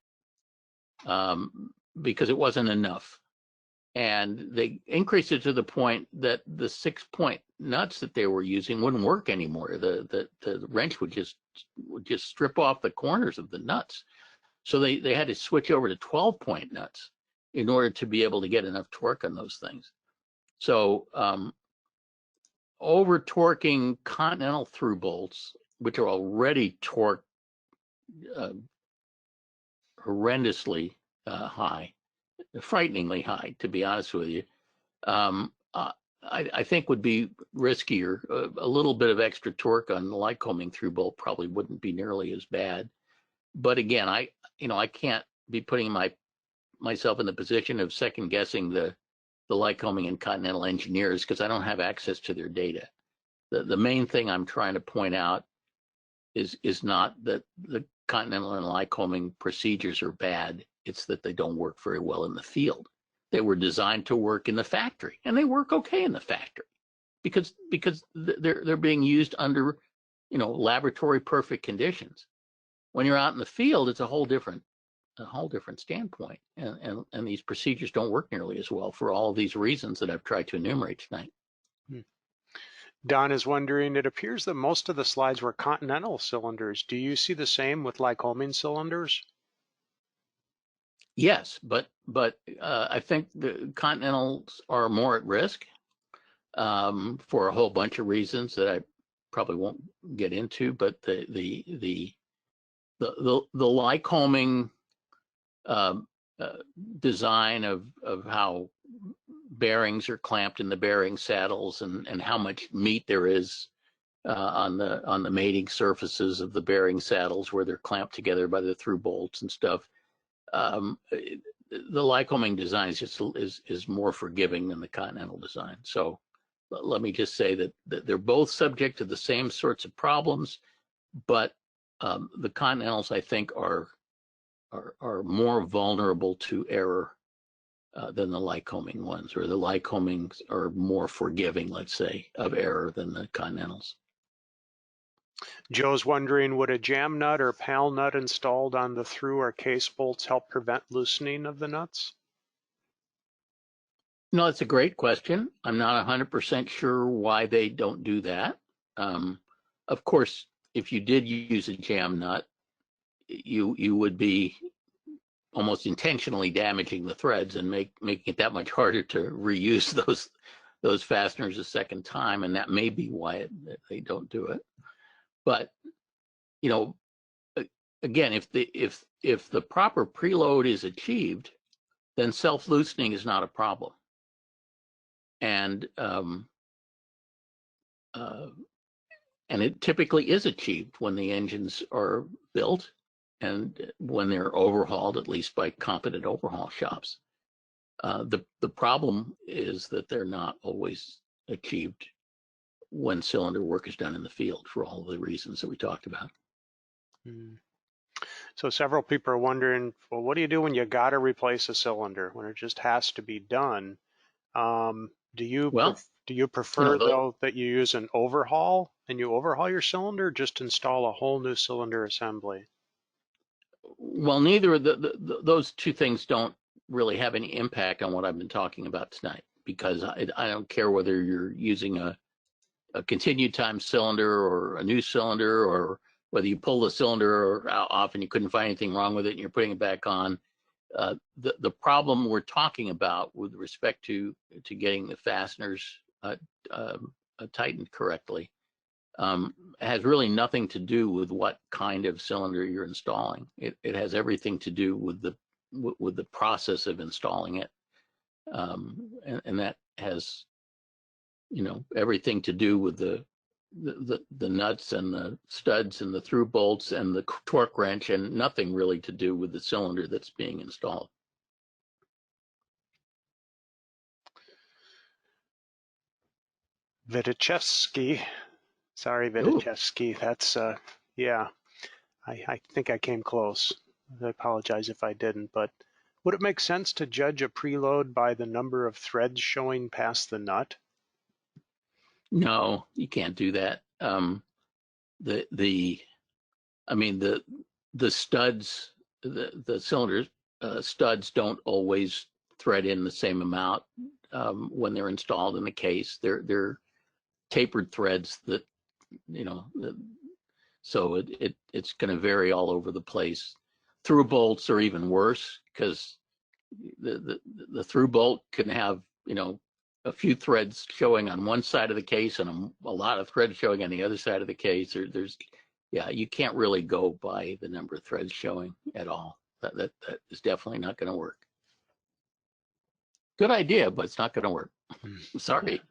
because it wasn't enough. And they increased it to the point that the 6-point nuts that they were using wouldn't work anymore. The wrench would just would just strip off the corners of the nuts. So they had to switch over to 12-point nuts in order to be able to get enough torque on those things. So over torquing Continental through bolts, which are already torqued horrendously high, frighteningly high, to be honest with you, I think would be riskier. A little bit of extra torque on the Lycoming through bolt probably wouldn't be nearly as bad. But again, I can't be putting myself in the position of second guessing the Lycoming and Continental engineers because I don't have access to their data. The main thing I'm trying to point out is not that the Continental and Lycoming procedures are bad. It's that they don't work very well in the field. They were designed to work in the factory, and they work okay in the factory because they're being used under, laboratory perfect conditions. When you're out in the field, it's a whole different standpoint, and these procedures don't work nearly as well for all of these reasons that I've tried to enumerate tonight. Don is wondering, it appears that most of the slides were Continental cylinders. Do you see the same with Lycoming cylinders? Yes, but I think the Continentals are more at risk for a whole bunch of reasons that I probably won't get into. But the Lycoming design of how bearings are clamped in the bearing saddles and how much meat there is on the mating surfaces of the bearing saddles where they're clamped together by the through bolts and stuff. The Lycoming design is more forgiving than the Continental design. So let me just say that they're both subject to the same sorts of problems, but the Continentals, I think, are more vulnerable to error than the Lycoming ones, or the Lycomings are more forgiving, let's say, of error than the Continentals. Joe's wondering, would a jam nut or pal nut installed on the through or case bolts help prevent loosening of the nuts? No, that's a great question. I'm not 100% sure why they don't do that. Of course, if you did use a jam nut, you would be almost intentionally damaging the threads and making it that much harder to reuse those fasteners a second time, and that may be why they don't do it. But again, if the proper preload is achieved, then self-loosening is not a problem, and it typically is achieved when the engines are built and when they're overhauled, at least by competent overhaul shops. The problem is that they're not always achieved when cylinder work is done in the field for all the reasons that we talked about. So several people are wondering, well, what do you do when you got to replace a cylinder, when it just has to be done? Do you prefer, though, that you use an overhaul and you overhaul your cylinder, or just install a whole new cylinder assembly? Well, neither of those two things don't really have any impact on what I've been talking about tonight, because I don't care whether you're using a continued time cylinder or a new cylinder, or whether you pull the cylinder off and you couldn't find anything wrong with it and you're putting it back on. The problem we're talking about with respect to getting the fasteners tightened correctly has really nothing to do with what kind of cylinder you're installing. It has everything to do with the process of installing it, and that has everything to do with the nuts and the studs and the through bolts and the torque wrench, and nothing really to do with the cylinder that's being installed. Vitichevsky. Sorry, Vitichevsky. That's, yeah, I think I came close. I apologize if I didn't, but would it make sense to judge a preload by the number of threads showing past the nut? No, you can't do that. The studs, the cylinder studs don't always thread in the same amount when they're installed in the case. They're tapered threads that So it's going to vary all over the place. Through bolts are even worse because the through bolt can have, you know, a few threads showing on one side of the case and a lot of threads showing on the other side of the case. Yeah, you can't really go by the number of threads showing at all. That is definitely not going to work. Good idea, but it's not going to work. Sorry.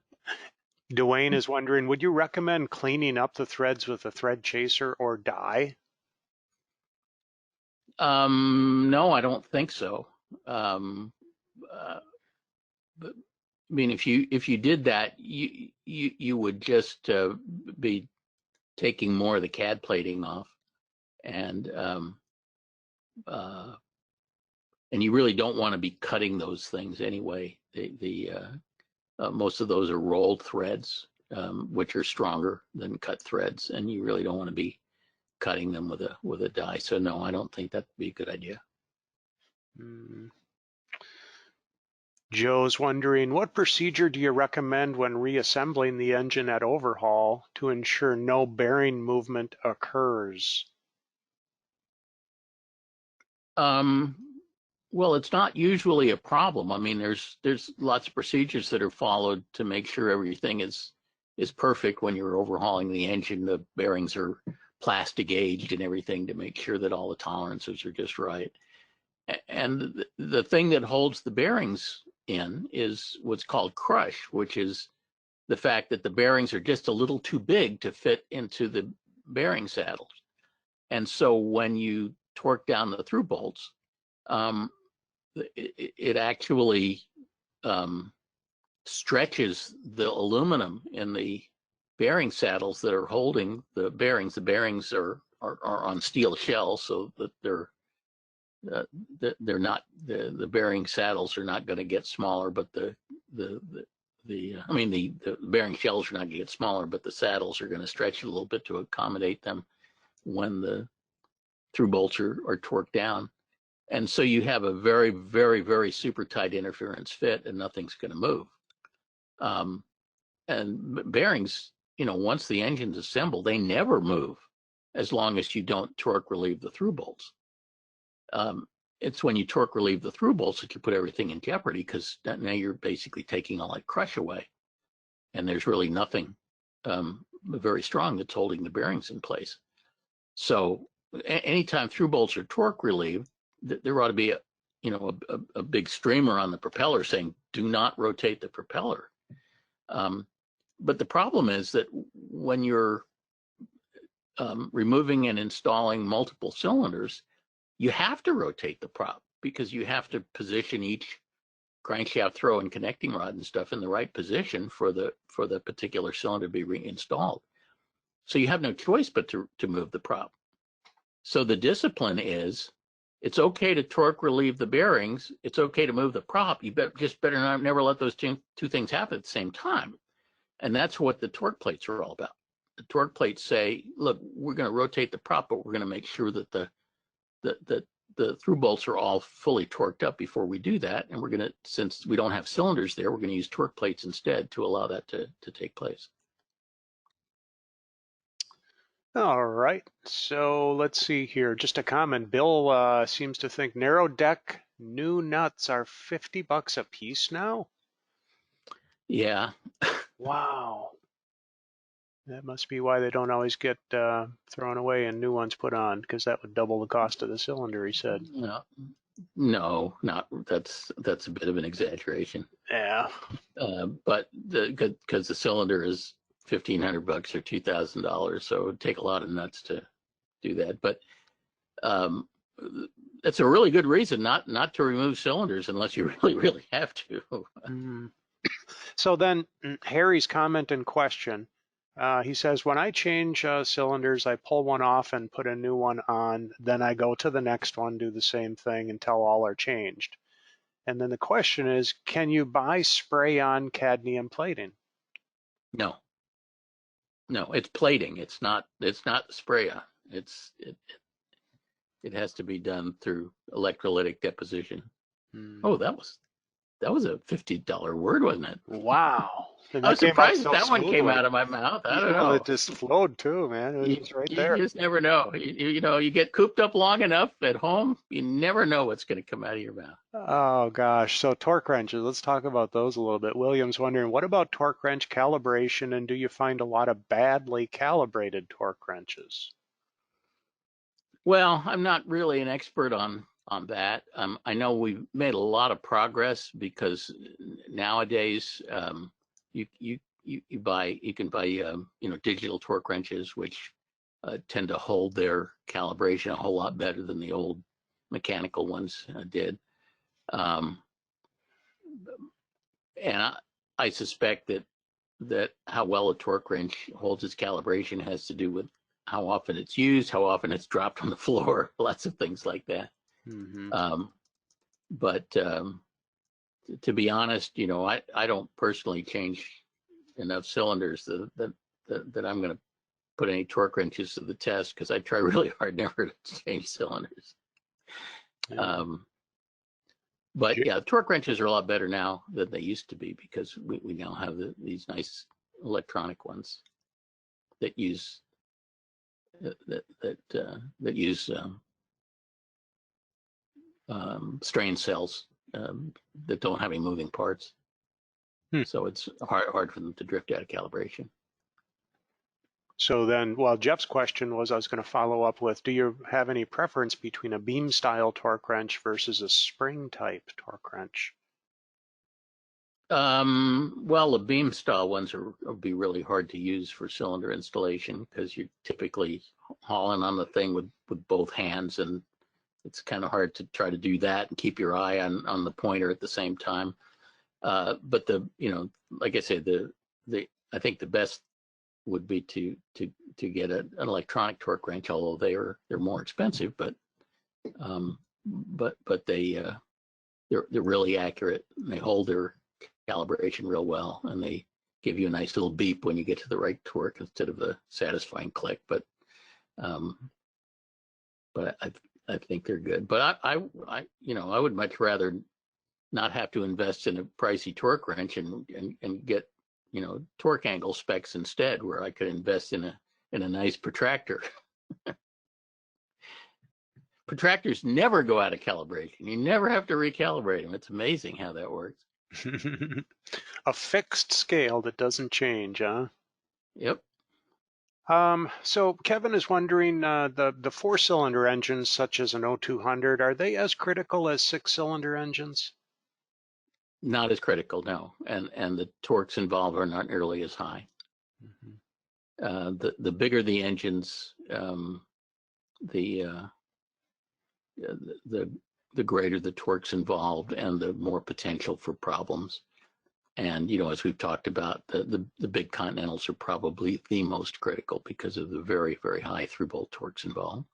Dwayne is wondering, would you recommend cleaning up the threads with a thread chaser or dye? No, I don't think so. But I mean, if you did that, you would just be taking more of the CAD plating off, and you really don't want to be cutting those things anyway. Most of those are rolled threads, which are stronger than cut threads, and you really don't want to be cutting them with a die. So no, I don't think that'd be a good idea. Joe's wondering, what procedure do you recommend when reassembling the engine at overhaul to ensure no bearing movement occurs? Well, it's not usually a problem. I mean, there's lots of procedures that are followed to make sure everything is perfect when you're overhauling the engine. The bearings are plastic aged and everything to make sure that all the tolerances are just right. And the thing that holds the bearings in is what's called crush, which is the fact that the bearings are just a little too big to fit into the bearing saddles. And so when you torque down the through bolts, it actually stretches the aluminum in the bearing saddles that are holding the bearings. The bearings are on steel shells, so that they're not, the bearing saddles are not going to get smaller, but the bearing shells are not going to get smaller, but the saddles are going to stretch a little bit to accommodate them when the through bolts are torqued down. And so you have a very, very, very super tight interference fit, and nothing's going to move. And bearings, you know, once the engine's assembled, they never move as long as you don't torque relieve the through bolts. It's when you torque relieve the through bolts that you put everything in jeopardy, because now you're basically taking all that crush away, and there's really nothing very strong that's holding the bearings in place. So anytime through bolts are torque relieved, there ought to be a big streamer on the propeller saying, "Do not rotate the propeller." But the problem is that when you're removing and installing multiple cylinders, you have to rotate the prop, because you have to position each crankshaft throw and connecting rod and stuff in the right position for the particular cylinder to be reinstalled. So you have no choice but to move the prop. So the discipline is, it's okay to torque relieve the bearings. It's okay to move the prop. You better not never let those two things happen at the same time. And that's what the torque plates are all about. The torque plates say, look, we're going to rotate the prop, but we're going to make sure that the through bolts are all fully torqued up before we do that. And we're going to, since we don't have cylinders there, we're going to use torque plates instead to allow that to take place. All right, so let's see here. Just a comment. Bill seems to think narrow deck new nuts are $50 a piece now. Yeah. Wow. That must be why they don't always get thrown away and new ones put on, because that would double the cost of the cylinder, he said. No, that's a bit of an exaggeration. Yeah. But because the cylinder is $1,500 or $2,000, so it would take a lot of nuts to do that. But that's a really good reason not to remove cylinders unless you really, really have to. So then Harry's comment and question, he says, when I change cylinders, I pull one off and put a new one on. Then I go to the next one, do the same thing until all are changed. And then the question is, can you buy spray-on cadmium plating? No, it's plating. It's not spray-on. It has to be done through electrolytic deposition. Oh, that was that was a $50 word, wasn't it? Wow. And I that was came out surprised that so that one came smoothly. out of my mouth. I don't Yeah, well, it know. just flowed too, man. It was You, just right you there. just never know. You know, you get cooped up long enough at home, you never know what's going to come out of your mouth. Oh gosh. So torque wrenches, let's talk about those a little bit. William's wondering, what about torque wrench calibration, and do you find a lot of badly calibrated torque wrenches? Well, I'm not really an expert on that. I know we've made a lot of progress because nowadays you can buy digital torque wrenches which tend to hold their calibration a whole lot better than the old mechanical ones did. Um, and I suspect that how well a torque wrench holds its calibration has to do with how often it's used, how often it's dropped on the floor, lots of things like that. Hmm. Um, but to be honest, I don't personally change enough cylinders that I'm going to put any torque wrenches to the test because I try really hard never to change cylinders. Yeah. Um, but yeah, torque wrenches are a lot better now than they used to be because we now have these nice electronic ones that use that use strain cells that don't have any moving parts. Hmm. So it's hard for them to drift out of calibration. So then, well, Jeff's question was, I was going to follow up with, do you have any preference between a beam style torque wrench versus a spring type torque wrench? Well, the beam style ones will be really hard to use for cylinder installation because you're typically hauling on the thing with both hands, and it's kind of hard to try to do that and keep your eye on the pointer at the same time. But like I said, I think the best would be to get an electronic torque wrench, although they're more expensive, but they're really accurate and they hold their calibration real well, and they give you a nice little beep when you get to the right torque instead of a satisfying click. Um, but I think they're good. But I would much rather not have to invest in a pricey torque wrench and get torque angle specs instead, where I could invest in a nice protractor. Protractors never go out of calibration. You never have to recalibrate them. It's amazing how that works. A fixed scale that doesn't change, huh? Yep. So Kevin is wondering, the four-cylinder engines, such as an O200, are they as critical as six-cylinder engines? Not as critical, no. And the torques involved are not nearly as high. Mm-hmm. The bigger the engines, the the greater the torques involved and the more potential for problems. And as we've talked about, the big Continentals are probably the most critical because of the very, very high through-bolt torques involved.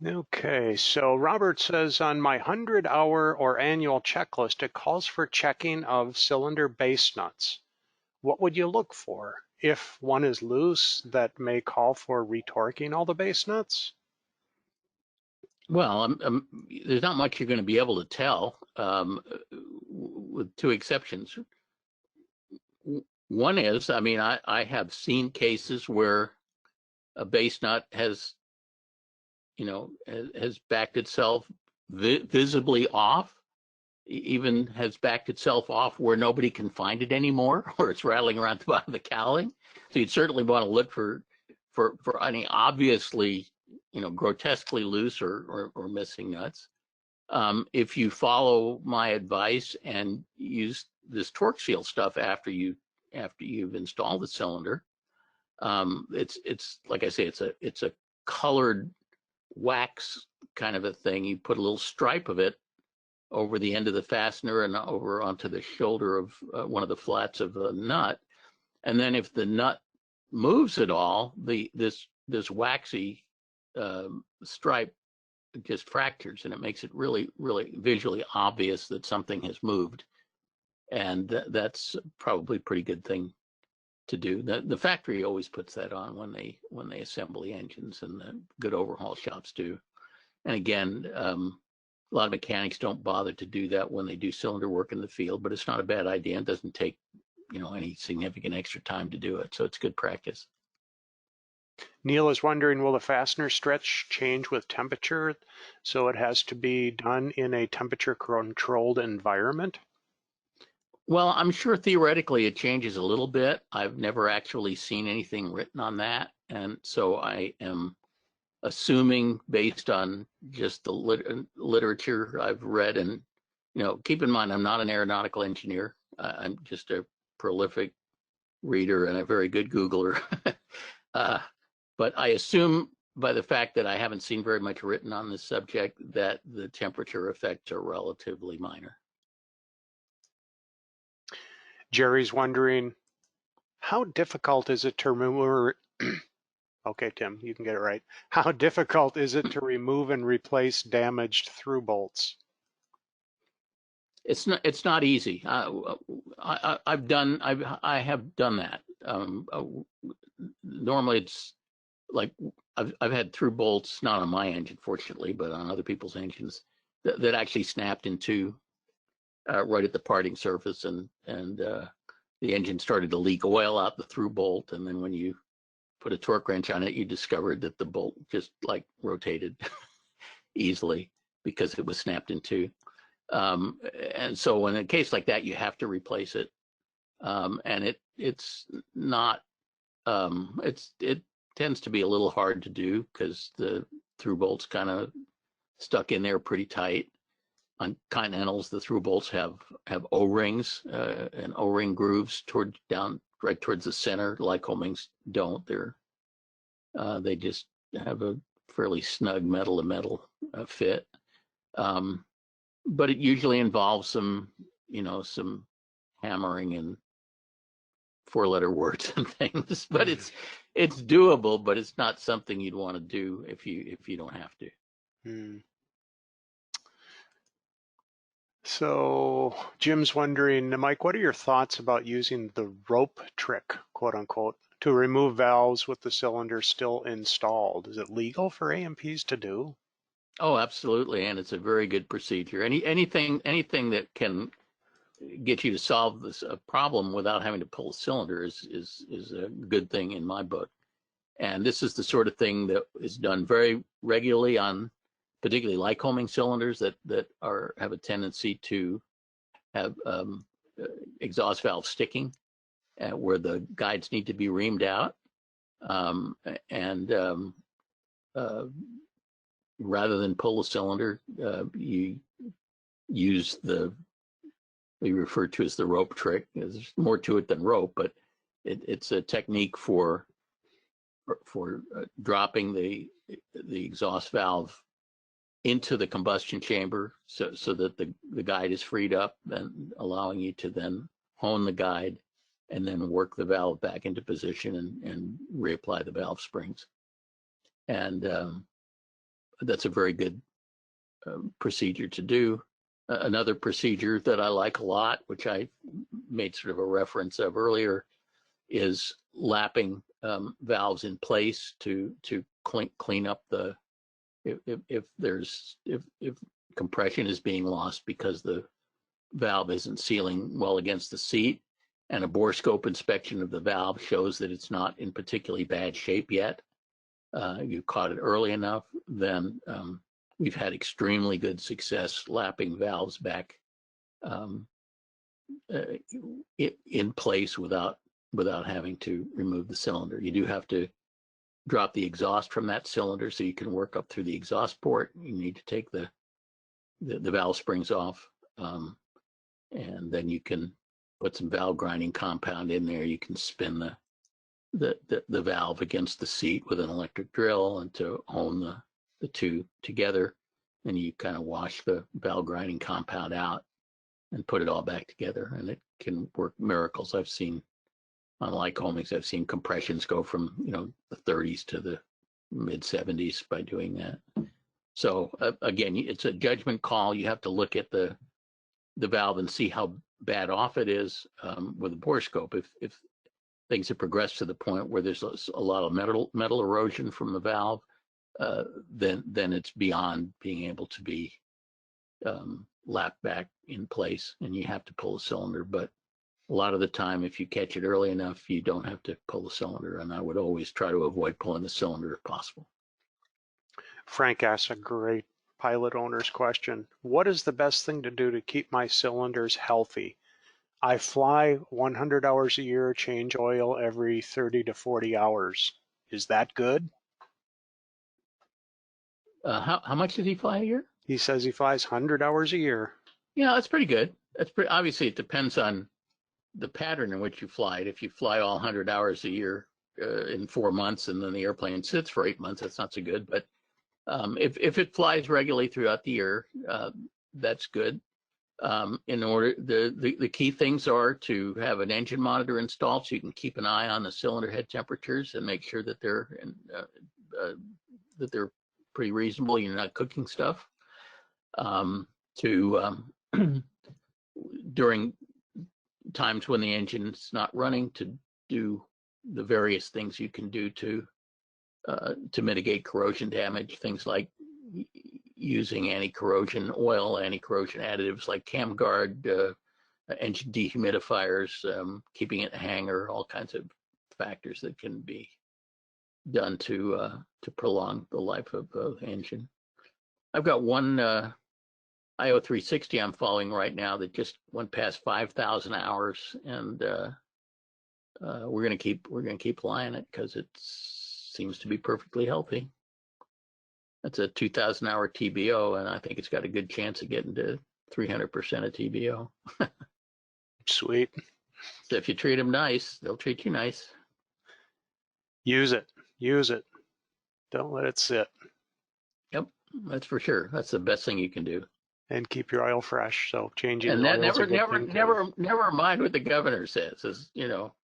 Okay, so Robert says, on my 100-hour or annual checklist, it calls for checking of cylinder base nuts. What would you look for? If one is loose, that may call for retorquing all the base nuts? Well, there's not much you're going to be able to tell, with two exceptions. One is, I have seen cases where a base nut has backed itself visibly off, even has backed itself off where nobody can find it anymore, or it's rattling around the bottom of the cowling. So you'd certainly want to look for any obviously, grotesquely loose or missing nuts. If you follow my advice and use this torque seal stuff after you've installed the cylinder, it's like I say, it's a colored wax kind of a thing. You put a little stripe of it over the end of the fastener and over onto the shoulder of one of the flats of the nut. And then if the nut moves at all, this waxy stripe just fractures, and it makes it really, really visually obvious that something has moved. And that's probably a pretty good thing to do. The factory always puts that on when they assemble the engines, and the good overhaul shops do. And again, a lot of mechanics don't bother to do that when they do cylinder work in the field, but it's not a bad idea. It doesn't take, any significant extra time to do it. So it's good practice. Neil is wondering, will the fastener stretch change with temperature? So it has to be done in a temperature controlled environment? Well, I'm sure theoretically it changes a little bit. I've never actually seen anything written on that. And so I am assuming, based on just the literature I've read, and keep in mind, I'm not an aeronautical engineer. I'm just a prolific reader and a very good Googler. But I assume, by the fact that I haven't seen very much written on this subject, that the temperature effects are relatively minor. Jerry's wondering, how difficult is it to remove? Okay, Tim, you can get it right. How difficult is it to remove and replace damaged through bolts? It's not easy. I have done that. Normally, it's like I've had through bolts, not on my engine, fortunately, but on other people's engines that actually snapped in two right at the parting surface, and the engine started to leak oil out the through bolt, and then when you put a torque wrench on it, you discovered that the bolt just like rotated easily because it was snapped in two. And so in a case like that, you have to replace it. And it's not, it tends to be a little hard to do because the through bolts kind of stuck in there pretty tight. On Continentals, the through bolts have O-rings and O-ring grooves right towards the center. Lycomings don't. They just have a fairly snug metal to metal fit. But it usually involves some hammering and four-letter words and things. But it's doable, but it's not something you'd want to do if you don't have to. So Jim's wondering, Mike, what are your thoughts about using the rope trick, quote unquote, to remove valves with the cylinder still installed? Is it legal for A&Ps to do? Oh, absolutely, and it's a very good procedure. Anything that can get you to solve this problem without having to pull a cylinder is a good thing in my book. And this is the sort of thing that is done very regularly on particularly Lycoming cylinders that have a tendency to have exhaust valve sticking, where the guides need to be reamed out, and rather than pull a cylinder, you use we refer to as the rope trick. There's more to it than rope, but it's a technique for dropping the exhaust valve into the combustion chamber so that the guide is freed up, and allowing you to then hone the guide and then work the valve back into position and reapply the valve springs. And that's a very good procedure to do. Another procedure that I like a lot, which I made sort of a reference of earlier, is lapping valves in place to clean up if compression is being lost because the valve isn't sealing well against the seat, and a bore scope inspection of the valve shows that it's not in particularly bad shape yet. You caught it early enough, then we've had extremely good success lapping valves back in place without having to remove the cylinder. You do have to drop the exhaust from that cylinder so you can work up through the exhaust port. You need to take the valve springs off, and then you can put some valve grinding compound in there. You can spin the valve against the seat with an electric drill and to hone the two together. And you kind of wash the valve grinding compound out and put it all back together, and it can work miracles. I've seen on Lycomings, I've seen compressions go from the 30s to the mid 70s by doing that. So again, it's a judgment call. You have to look at the valve and see how bad off it is with a bore scope. If things have progressed to the point where there's a lot of metal erosion from the valve, then it's beyond being able to be lapped back in place, and you have to pull the cylinder. But a lot of the time, if you catch it early enough, you don't have to pull the cylinder, and I would always try to avoid pulling the cylinder if possible. Frank asks a great pilot owner's question. What is the best thing to do to keep my cylinders healthy? I fly 100 hours a year, change oil every 30 to 40 hours. Is that good? How much does he fly a year? He says he flies 100 hours a year. Yeah, that's pretty good. That's pretty. Obviously, it depends on the pattern in which you fly it. If you fly all 100 hours a year in 4 months, and then the airplane sits for 8 months, that's not so good. But if it flies regularly throughout the year, that's good. In order, the key things are to have an engine monitor installed so you can keep an eye on the cylinder head temperatures and make sure that they're pretty reasonable. You're not cooking stuff. During times when the engine's not running, to do the various things you can do to mitigate corrosion damage, things like using anti-corrosion oil, anti-corrosion additives like CamGuard, engine dehumidifiers, keeping it in a hangar, all kinds of factors that can be done to prolong the life of the engine. I've got one IO360 I'm following right now that just went past 5,000 hours, and we're gonna keep flying it because it seems to be perfectly healthy. That's a 2,000 hour TBO, and I think it's got a good chance of getting to 300% of TBO. Sweet. So if you treat them nice, they'll treat you nice. Use it. Use it. Don't let it sit. Yep, that's for sure. That's the best thing you can do. And keep your oil fresh. So changing and the that oil is a good thing. never mind what the governor says. Is, you know,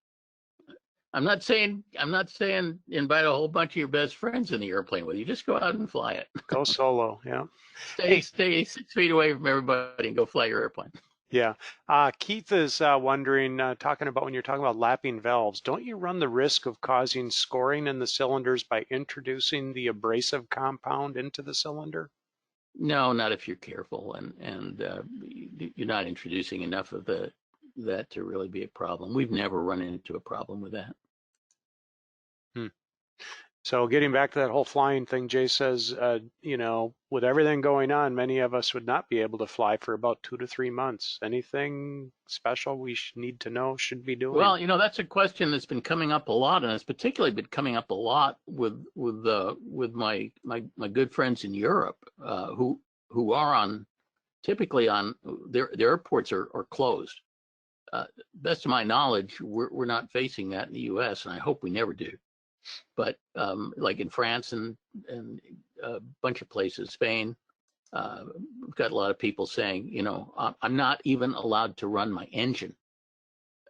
I'm not saying invite a whole bunch of your best friends in the airplane with you. Just go out and fly it. Go solo. Yeah. Stay 6 feet away from everybody and go fly your airplane. Yeah. Keith is wondering, talking about when you're talking about lapping valves, don't you run the risk of causing scoring in the cylinders by introducing the abrasive compound into the cylinder? No, not if you're careful, and you're not introducing enough of that to really be a problem. We've never run into a problem with that. So getting back to that whole flying thing, Jay says, you know, with everything going on, many of us would not be able to fly for about 2 to 3 months. Anything special we need to know, should be doing? Well, you know, that's a question that's been coming up a lot, and it's particularly been coming up a lot with my good friends in Europe, who are typically on their airports are closed. Best of my knowledge, we're not facing that in the U.S., and I hope we never do. But like in France and a bunch of places, Spain, we've got a lot of people saying, you know, I'm not even allowed to run my engine,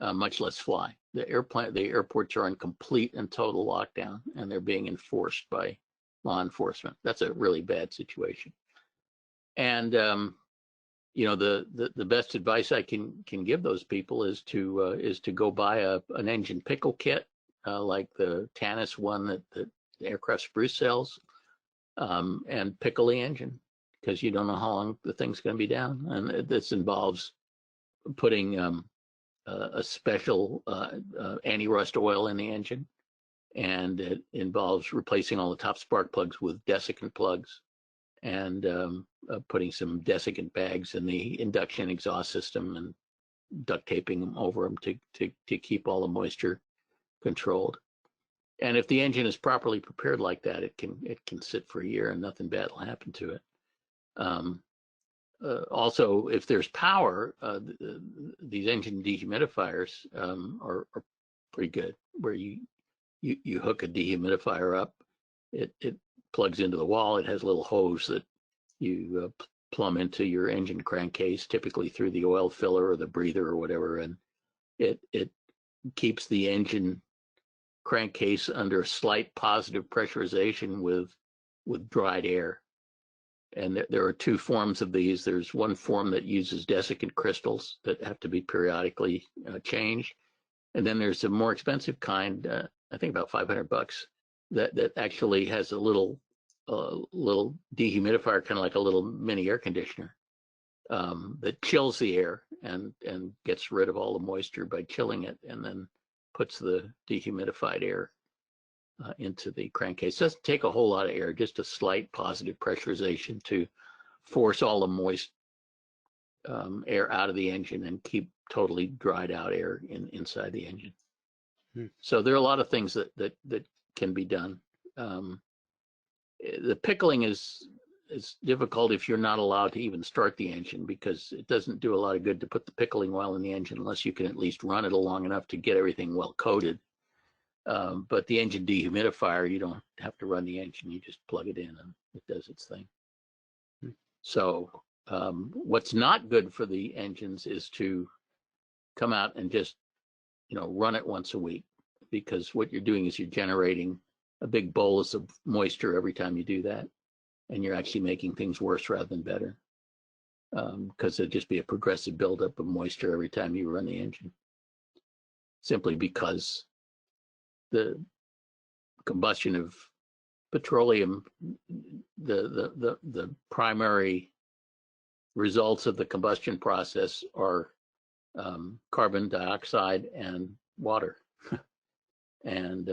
much less fly. The airports are in complete and total lockdown, and they're being enforced by law enforcement. That's a really bad situation. And you know, the best advice I can give those people is to go buy an engine pickle kit. Like the Tannis one that Aircraft Spruce sells, and pickle the engine, because you don't know how long the thing's going to be down. And this involves putting a special anti-rust oil in the engine, and it involves replacing all the top spark plugs with desiccant plugs, and putting some desiccant bags in the induction exhaust system and duct taping them over them to keep all the moisture controlled. And if the engine is properly prepared like that, it can sit for a year and nothing bad will happen to it. Also, if there's power, these engine dehumidifiers are pretty good, where you hook a dehumidifier up, it plugs into the wall, it has a little hose that you plumb into your engine crankcase, typically through the oil filler or the breather or whatever, and it keeps the engine crankcase under slight positive pressurization with dried air. And there are two forms of these. There's one form that uses desiccant crystals that have to be periodically changed, And then there's a more expensive kind, I think about $500, that actually has a little dehumidifier, kind of like a little mini air conditioner, that chills the air and gets rid of all the moisture by chilling it, and then puts the dehumidified air into the crankcase. It doesn't take a whole lot of air, just a slight positive pressurization to force all the moist air out of the engine and keep totally dried out air inside the engine. So there are a lot of things that can be done. The pickling is difficult if you're not allowed to even start the engine, because it doesn't do a lot of good to put the pickling oil in the engine unless you can at least run it long enough to get everything well coated. But the engine dehumidifier, you don't have to run the engine, you just plug it in and it does its thing. So what's not good for the engines is to come out and just, run it once a week, because what you're doing is you're generating a big bolus of moisture every time you do that, and you're actually making things worse rather than better, because there'd just be a progressive buildup of moisture every time you run the engine, simply because the combustion of petroleum, the primary results of the combustion process are carbon dioxide and water. And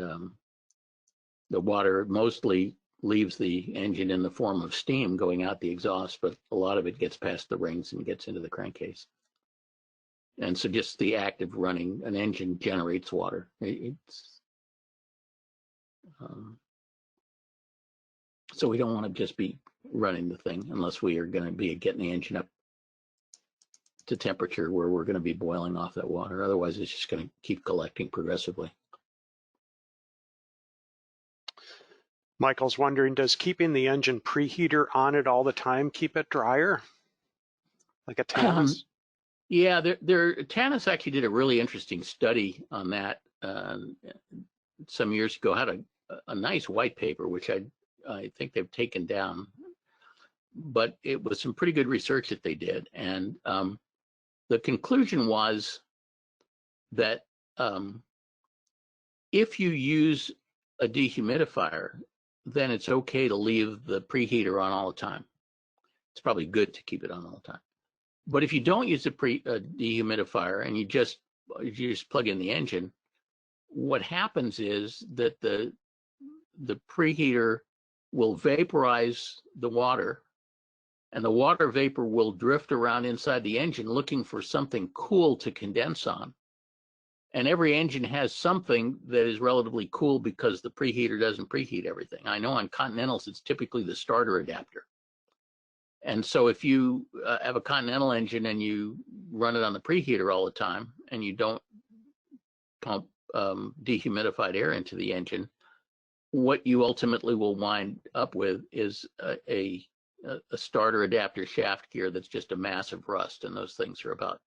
the water mostly leaves the engine in the form of steam going out the exhaust, but a lot of it gets past the rings and gets into the crankcase. And so just the act of running an engine generates water. So we don't want to just be running the thing unless we are going to be getting the engine up to temperature where we're going to be boiling off that water. Otherwise, it's just going to keep collecting progressively. Michael's wondering, does keeping the engine preheater on it all the time keep it drier? Like a Tannis? Yeah, Tannis actually did a really interesting study on that some years ago. Had a nice white paper, which I think they've taken down, but it was some pretty good research that they did. And the conclusion was that if you use a dehumidifier, then it's okay to leave the preheater on all the time. It's probably good to keep it on all the time. But if you don't use a dehumidifier and you just plug in the engine, what happens is that the preheater will vaporize the water, and the water vapor will drift around inside the engine looking for something cool to condense on. And every engine has something that is relatively cool because the preheater doesn't preheat everything. I know on Continentals, it's typically the starter adapter. And so if you have a Continental engine and you run it on the preheater all the time and you don't pump dehumidified air into the engine, what you ultimately will wind up with is a starter adapter shaft gear that's just a massive rust. And those things are about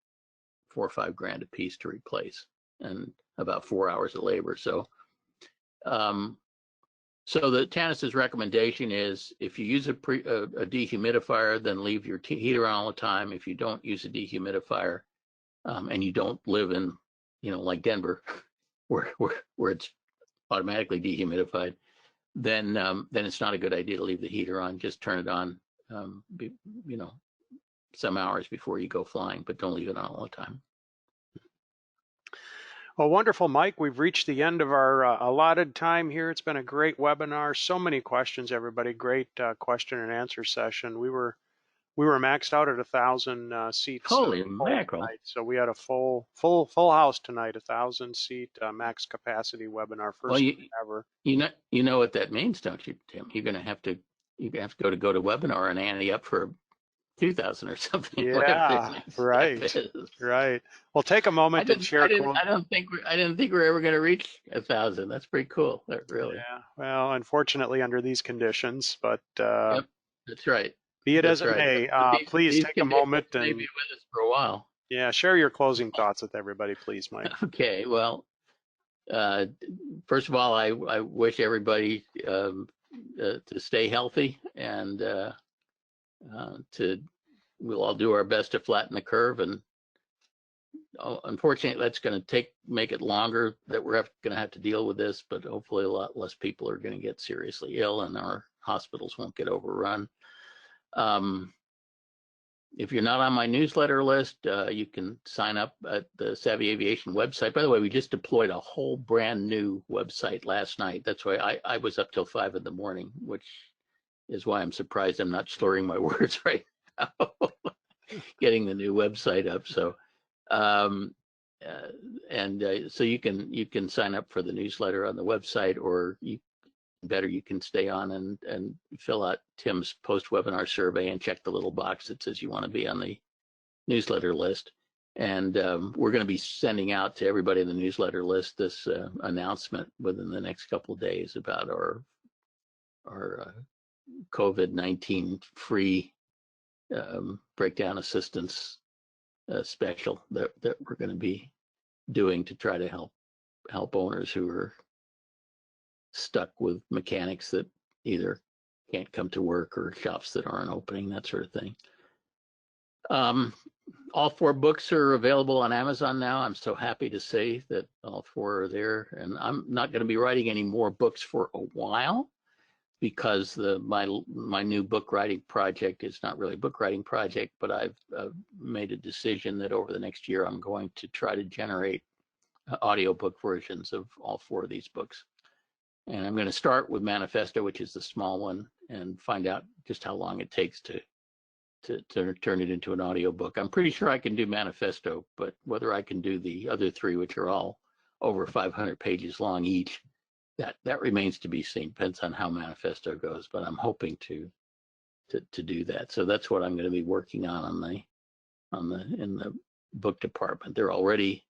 $4 or $5 grand a piece to replace, and about 4 hours of labor. So so the Tannis's recommendation is, if you use a dehumidifier, then leave your heater on all the time. If you don't use a dehumidifier, and you don't live in, like Denver, where it's automatically dehumidified, then it's not a good idea to leave the heater on. Just turn it on, some hours before you go flying, but don't leave it on all the time. Well, wonderful, Mike. We've reached the end of our allotted time here. It's been a great webinar. So many questions, everybody. Great question and answer session. We were maxed out at 1,000 seats. Holy mackerel! Tonight. So we had a full house tonight. 1,000 seat max capacity webinar, first ever. You know what that means, don't you, Tim? You're going to have to go to webinar and ante up for 2,000 or something. Yeah, right. Well, take a moment to share. I didn't think we were ever going to reach 1,000. That's pretty cool. Really. Yeah. Well, unfortunately, under these conditions, but yep, that's right. Be it as it may, please take a moment and maybe with us for a while. Yeah, share your closing thoughts with everybody, please, Mike. Okay. Well, first of all, I wish everybody to stay healthy, and we'll all do our best to flatten the curve and unfortunately, that's going to make it longer that we're going to have to deal with this, but hopefully a lot less people are going to get seriously ill and our hospitals won't get overrun. If you're not on my newsletter list, you can sign up at the Savvy Aviation website. By the way, we just deployed a whole brand new website last night. That's why I was up till 5 in the morning, which is why I'm surprised I'm not slurring my words right now, getting the new website up. So, so you can sign up for the newsletter on the website, or you can stay on and fill out Tim's post-webinar survey and check the little box that says you want to be on the newsletter list. And we're going to be sending out to everybody in the newsletter list this announcement within the next couple of days about our COVID-19 free breakdown assistance special that we're going to be doing to try to help owners who are stuck with mechanics that either can't come to work or shops that aren't opening, that sort of thing. All 4 books are available on Amazon now. I'm so happy to say that all 4 are there, and I'm not going to be writing any more books for a while because my new book writing project is not really a book writing project, but I've made a decision that over the next year I'm going to try to generate audiobook versions of all 4 of these books. And I'm going to start with Manifesto, which is the small one, and find out just how long it takes to turn it into an audiobook. I'm pretty sure I can do Manifesto, but whether I can do the other 3, which are all over 500 pages long each, that remains to be seen. Depends on how Manifesto goes, but I'm hoping to do that. So that's what I'm going to be working on in the book department. They're already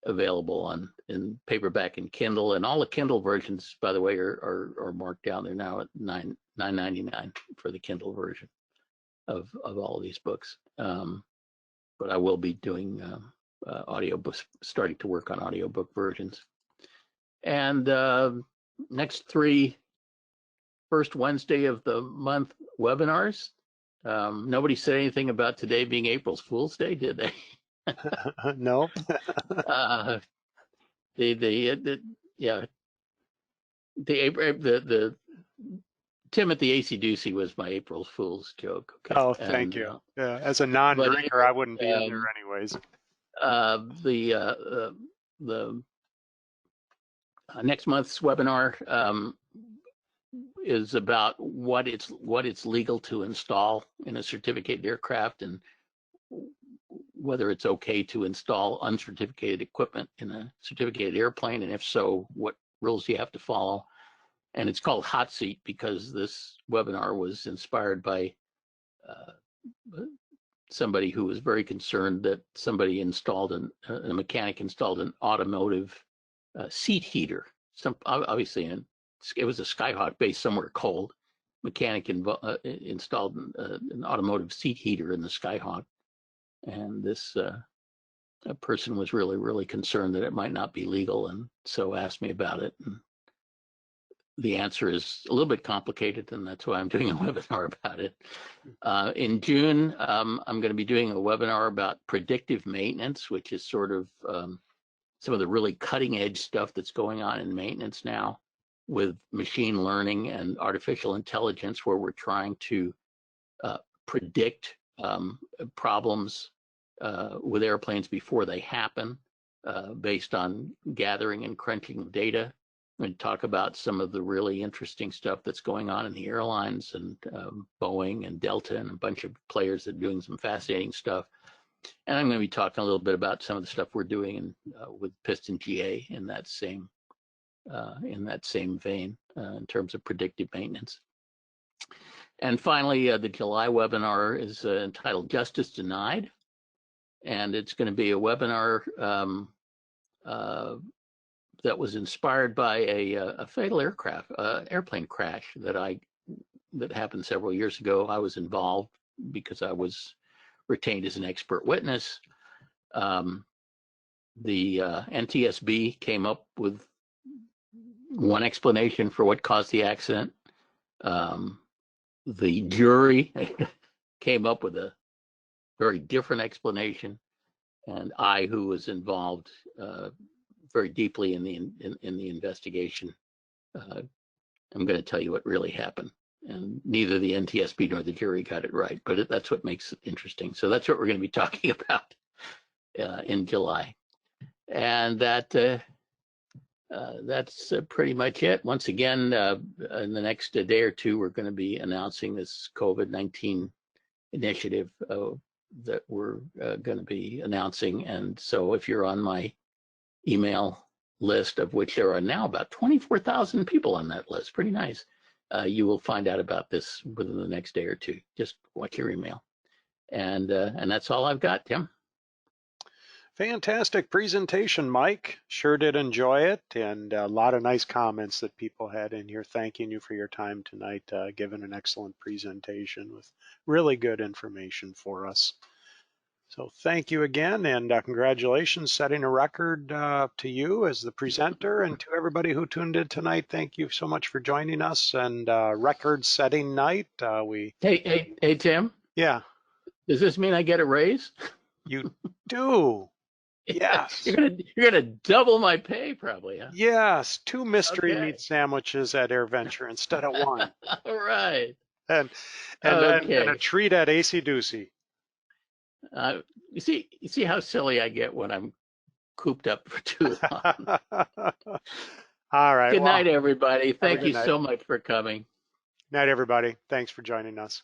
available in paperback and Kindle, and all the Kindle versions, by the way, are marked down. They're now at $9.99 for the Kindle version of all of these books. But I will be doing audiobooks, starting to work on audiobook versions. And next 3 first Wednesday of the month webinars. Nobody said anything about today being April's Fool's Day, did they? No. The Tim at the AC Doocy was my April Fool's joke. Okay. Oh, thank you. As a non-drinker, I wouldn't be in there anyways. The next month's webinar is about what it's legal to install in a certificated aircraft, and whether it's okay to install uncertificated equipment in a certificated airplane, and if so, what rules you have to follow. And it's called Hot Seat because this webinar was inspired by somebody who was very concerned that somebody a mechanic installed an automotive seat heater. Obviously, it was a Skyhawk base somewhere cold. Mechanic installed an automotive seat heater in the Skyhawk. And this person was really, really concerned that it might not be legal, and so asked me about it. And the answer is a little bit complicated, and that's why I'm doing a webinar about it. In June, I'm going to be doing a webinar about predictive maintenance, which is sort of some of the really cutting edge stuff that's going on in maintenance now with machine learning and artificial intelligence, where we're trying to predict problems with airplanes before they happen, based on gathering and crunching of data. And talk about some of the really interesting stuff that's going on in the airlines, and Boeing and Delta and a bunch of players that are doing some fascinating stuff. And I'm going to be talking a little bit about some of the stuff we're doing with Piston GA in that same vein in terms of predictive maintenance. And finally, the July webinar is entitled Justice Denied. And it's going to be a webinar that was inspired by a fatal airplane crash that happened several years ago. I was involved because I was retained as an expert witness. The NTSB came up with one explanation for what caused the accident. The jury came up with a very different explanation. and I, who was involved very deeply in the investigation, I'm going to tell you what really happened. And neither the NTSB nor the jury got it right, but that's what makes it interesting. So that's what we're going to be talking about in July. And that's pretty much it. Once again, in the next day or two, we're going to be announcing this COVID-19 initiative that we're going to be announcing. And so if you're on my email list, of which there are now about 24,000 people on that list, pretty nice, you will find out about this within the next day or two. Just watch your email. And that's all I've got, Tim. Fantastic presentation, Mike. Sure did enjoy it, and a lot of nice comments that people had in here thanking you for your time tonight, giving an excellent presentation with really good information for us. So thank you again, and congratulations, setting a record to you as the presenter, and to everybody who tuned in tonight. Thank you so much for joining us, and record-setting night. Hey, Tim. Yeah. Does this mean I get a raise? You do. Yes. You're gonna double my pay, probably, huh? Yes, 2 mystery meat sandwiches at AirVenture instead of 1. All right. And Okay. a treat at AC Doocy. You see how silly I get when I'm cooped up for too long. All right. Good night, everybody. Thank you night. so much for coming. Night, everybody. Thanks for joining us.